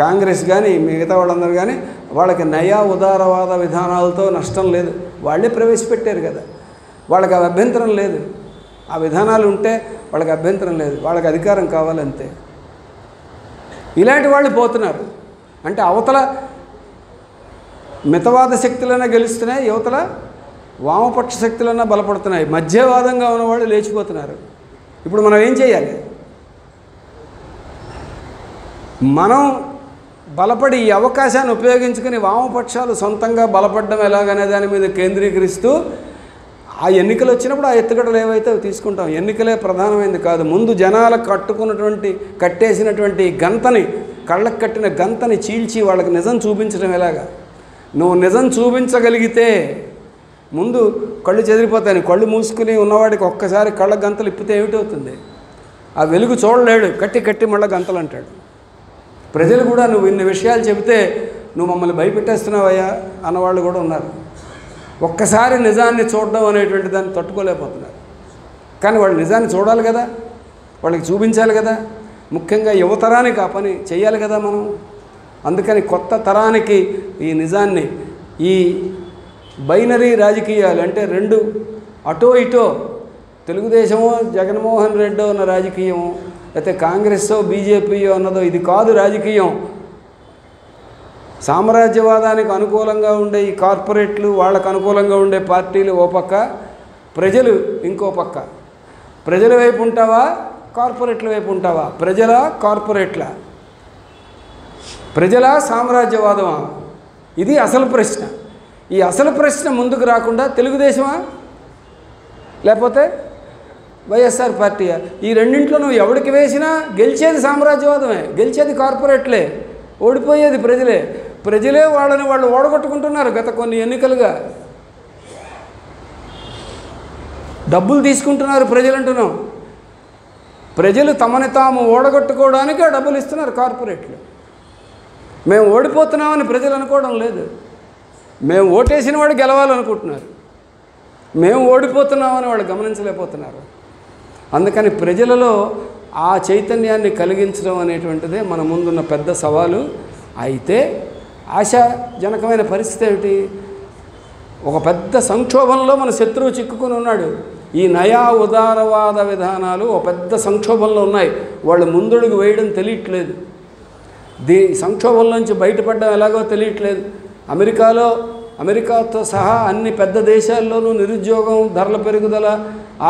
కాంగ్రెస్ కానీ మిగతా వాళ్ళందరూ కానీ వాళ్ళకి నయా ఉదారవాద విధానాలతో నష్టం లేదు, వాళ్ళే ప్రవేశపెట్టారు కదా, వాళ్ళకి అవి అభ్యంతరం లేదు. ఆ విధానాలు ఉంటే వాళ్ళకి అభ్యంతరం లేదు, వాళ్ళకి అధికారం కావాలంతే. ఇలాంటి వాళ్ళు పోతున్నారు అంటే అవతల మితవాద శక్తులైనా గెలుస్తున్నాయి, యువతల వామపక్ష శక్తులైనా బలపడుతున్నాయి, మధ్యవాదంగా ఉన్నవాళ్ళు లేచిపోతున్నారు. ఇప్పుడు మనం ఏం చేయాలి? మనం బలపడి ఈ అవకాశాన్ని ఉపయోగించుకుని వామపక్షాలు సొంతంగా బలపడడం ఎలాగనే దాని మీద కేంద్రీకరిస్తూ ఆ ఎన్నికలు వచ్చినప్పుడు ఆ ఎత్తుగడలు ఏవైతే అవి తీసుకుంటాం. ఎన్నికలే ప్రధానమైనది కాదు, ముందు జనాలకు కట్టేసినటువంటి గంతని, కళ్ళకు కట్టిన గంతని చీల్చి వాళ్ళకి నిజం చూపించడం ఎలాగా. నువ్వు నిజం చూపించగలిగితే ముందు కళ్ళు చెదిరిపోతాయి. కళ్ళు మూసుకుని ఉన్నవాడికి ఒక్కసారి కళ్ళ గంతలు ఇప్పితే ఏమిటవుతుంది? ఆ వెలుగు చూడలేడు, కట్టి మళ్ళీ గంతలు అంటాడు. ప్రజలు కూడా నువ్వు ఇన్ని విషయాలు చెబితే నువ్వు మమ్మల్ని భయపెట్టేస్తున్నావయ్యా అన్నవాళ్ళు కూడా ఉన్నారు. ఒక్కసారి నిజాన్ని చూడడం అనేటువంటి దాన్ని తట్టుకోలేకపోతున్నారు. కానీ వాళ్ళు నిజాన్ని చూడాలి కదా, వాళ్ళకి చూపించాలి కదా, ముఖ్యంగా యువతరానికి ఆ పని చేయాలి కదా మనం. అందుకని కొత్త తరానికి ఈ నిజాన్ని, ఈ బైనరీ రాజకీయాలు అంటే రెండు అటో ఇటో, తెలుగుదేశమో జగన్మోహన్ రెడ్డో ఉన్న రాజకీయమో లేకపోతే కాంగ్రెస్సో బీజేపీయో అన్నదో ఇది కాదు రాజకీయం. సామ్రాజ్యవాదానికి అనుకూలంగా ఉండే ఈ కార్పొరేట్లు, వాళ్ళకు అనుకూలంగా ఉండే పార్టీలు ఓ పక్క, ప్రజలు ఇంకో పక్క. ప్రజల వైపు ఉంటావా కార్పొరేట్ల వైపు ఉంటావా? ప్రజల కార్పొరేట్ల, ప్రజల సామ్రాజ్యవాదమా? ఇది అసలు ప్రశ్న. ఈ అసలు ప్రశ్న ముందుకు రాకుండా తెలుగుదేశమా లేకపోతే వైఎస్ఆర్ పార్టీయా? ఈ రెండింట్లో నువ్వు ఎవడికి వేసినా గెలిచేది సామ్రాజ్యవాదమే, గెలిచేది కార్పొరేట్లే, ఓడిపోయేది ప్రజలే. ప్రజలే వాళ్ళని వాళ్ళు ఓడగొట్టుకుంటున్నారు గత కొన్ని ఎన్నికలుగా. డబ్బులు తీసుకుంటున్నారు ప్రజలు అంటున్నాం. ప్రజలు తమని తాము ఓడగొట్టుకోవడానికి ఆ డబ్బులు ఇస్తున్నారు కార్పొరేట్లు. మేము ఓడిపోతున్నామని ప్రజలు అనుకోవడం లేదు. మేము ఓటేసిన వాడు గెలవాలనుకుంటున్నారు. మేము ఓడిపోతున్నామని వాళ్ళు గమనించలేకపోతున్నారు. అందుకని ప్రజలలో ఆ చైతన్యాన్ని కలిగించడం అనేటువంటిదే మన ముందున్న పెద్ద సవాలు. అయితే ఆశాజనకమైన పరిస్థితి ఏమిటి? ఒక పెద్ద సంక్షోభంలో మన శత్రువు చిక్కుకొని ఉన్నాడు. ఈ నయా ఉదారవాద విధానాలు ఒక పెద్ద సంక్షోభంలో ఉన్నాయి. వాళ్ళు ముందడుగు వేయడం తెలియట్లేదు. సంక్షోభంలోంచి బయటపడడం ఎలాగో తెలియట్లేదు. అమెరికాతో సహా అన్ని పెద్ద దేశాల్లోనూ నిరుద్యోగం, ధరల పెరుగుదల,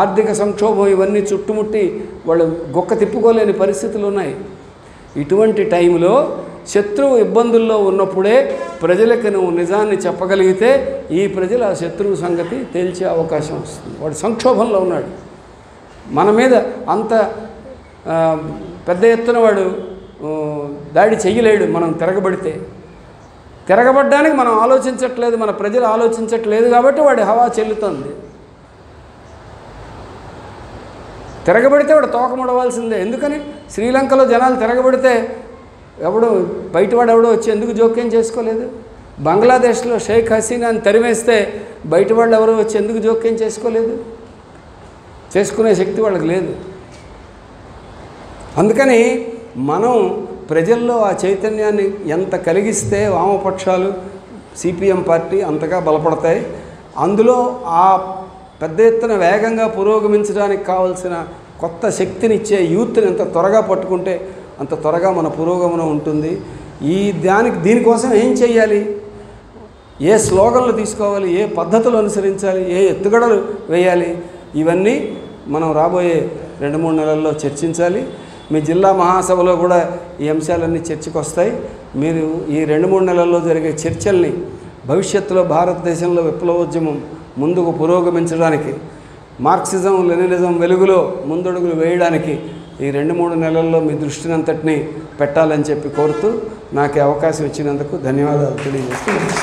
ఆర్థిక సంక్షోభం ఇవన్నీ చుట్టుముట్టి వాళ్ళు గొక్క తిప్పుకోలేని పరిస్థితులు ఉన్నాయి. ఇటువంటి టైంలో శత్రువు ఇబ్బందుల్లో ఉన్నప్పుడే ప్రజలకు నువ్వు నిజాన్ని చెప్పగలిగితే ఈ ప్రజలు ఆ శత్రువు సంగతి తేల్చే అవకాశం వస్తుంది. వాడు సంక్షోభంలో ఉన్నాడు. మన మీద అంత పెద్ద ఎత్తున వాడు దాడి చెయ్యలేడు. మనం తిరగబడ్డానికి మనం ఆలోచించట్లేదు, మన ప్రజలు ఆలోచించట్లేదు కాబట్టి వాడి హవా చెల్లుతుంది. తిరగబడితే వాడు తోకముడవలసిందే. ఎందుకని శ్రీలంకలో జనాలు తిరగబడితే బయటవాడు ఎవడో వచ్చి ఎందుకు జోక్యం చేసుకోలేదు? బంగ్లాదేశ్లో షేక్ హసీనాని తరిమేస్తే బయటవాళ్ళు ఎవరో వచ్చి ఎందుకు జోక్యం చేసుకోలేదు? చేసుకునే శక్తి వాళ్ళకి లేదు. అందుకని మనం ప్రజల్లో ఆ చైతన్యాన్ని ఎంత కలిగిస్తే వామపక్షాలు, సిపిఎం పార్టీ అంతగా బలపడతాయి. అందులో ఆ పెద్ద ఎత్తున వేగంగా పురోగమించడానికి కావాల్సిన కొత్త శక్తినిచ్చే యూత్ని ఎంత త్వరగా పట్టుకుంటే అంత త్వరగా మన పురోగమనం ఉంటుంది. దీనికోసం ఏం చేయాలి? ఏ స్లోగన్లు తీసుకోవాలి? ఏ పద్ధతులు అనుసరించాలి? ఏ ఎత్తుగడలు వేయాలి? ఇవన్నీ మనం రాబోయే 2-3 నెలల్లో చర్చించాలి. మీ జిల్లా మహాసభలో కూడా ఈ అంశాలన్నీ చర్చకు వస్తాయి. మీరు ఈ 2-3 నెలల్లో జరిగే చర్చల్ని భవిష్యత్తులో భారతదేశంలో విప్లవోద్యమం ముందుకు పురోగమించడానికి, మార్క్సిజం లెనినిజం వెలుగులో ముందడుగులు వేయడానికి ఈ 2-3 నెలల్లో మీ దృష్టిని అంతటినీ పెట్టాలని చెప్పి కోరుతూ నాకు అవకాశం ఇచ్చినందుకు ధన్యవాదాలు తెలియజేస్తున్నాను.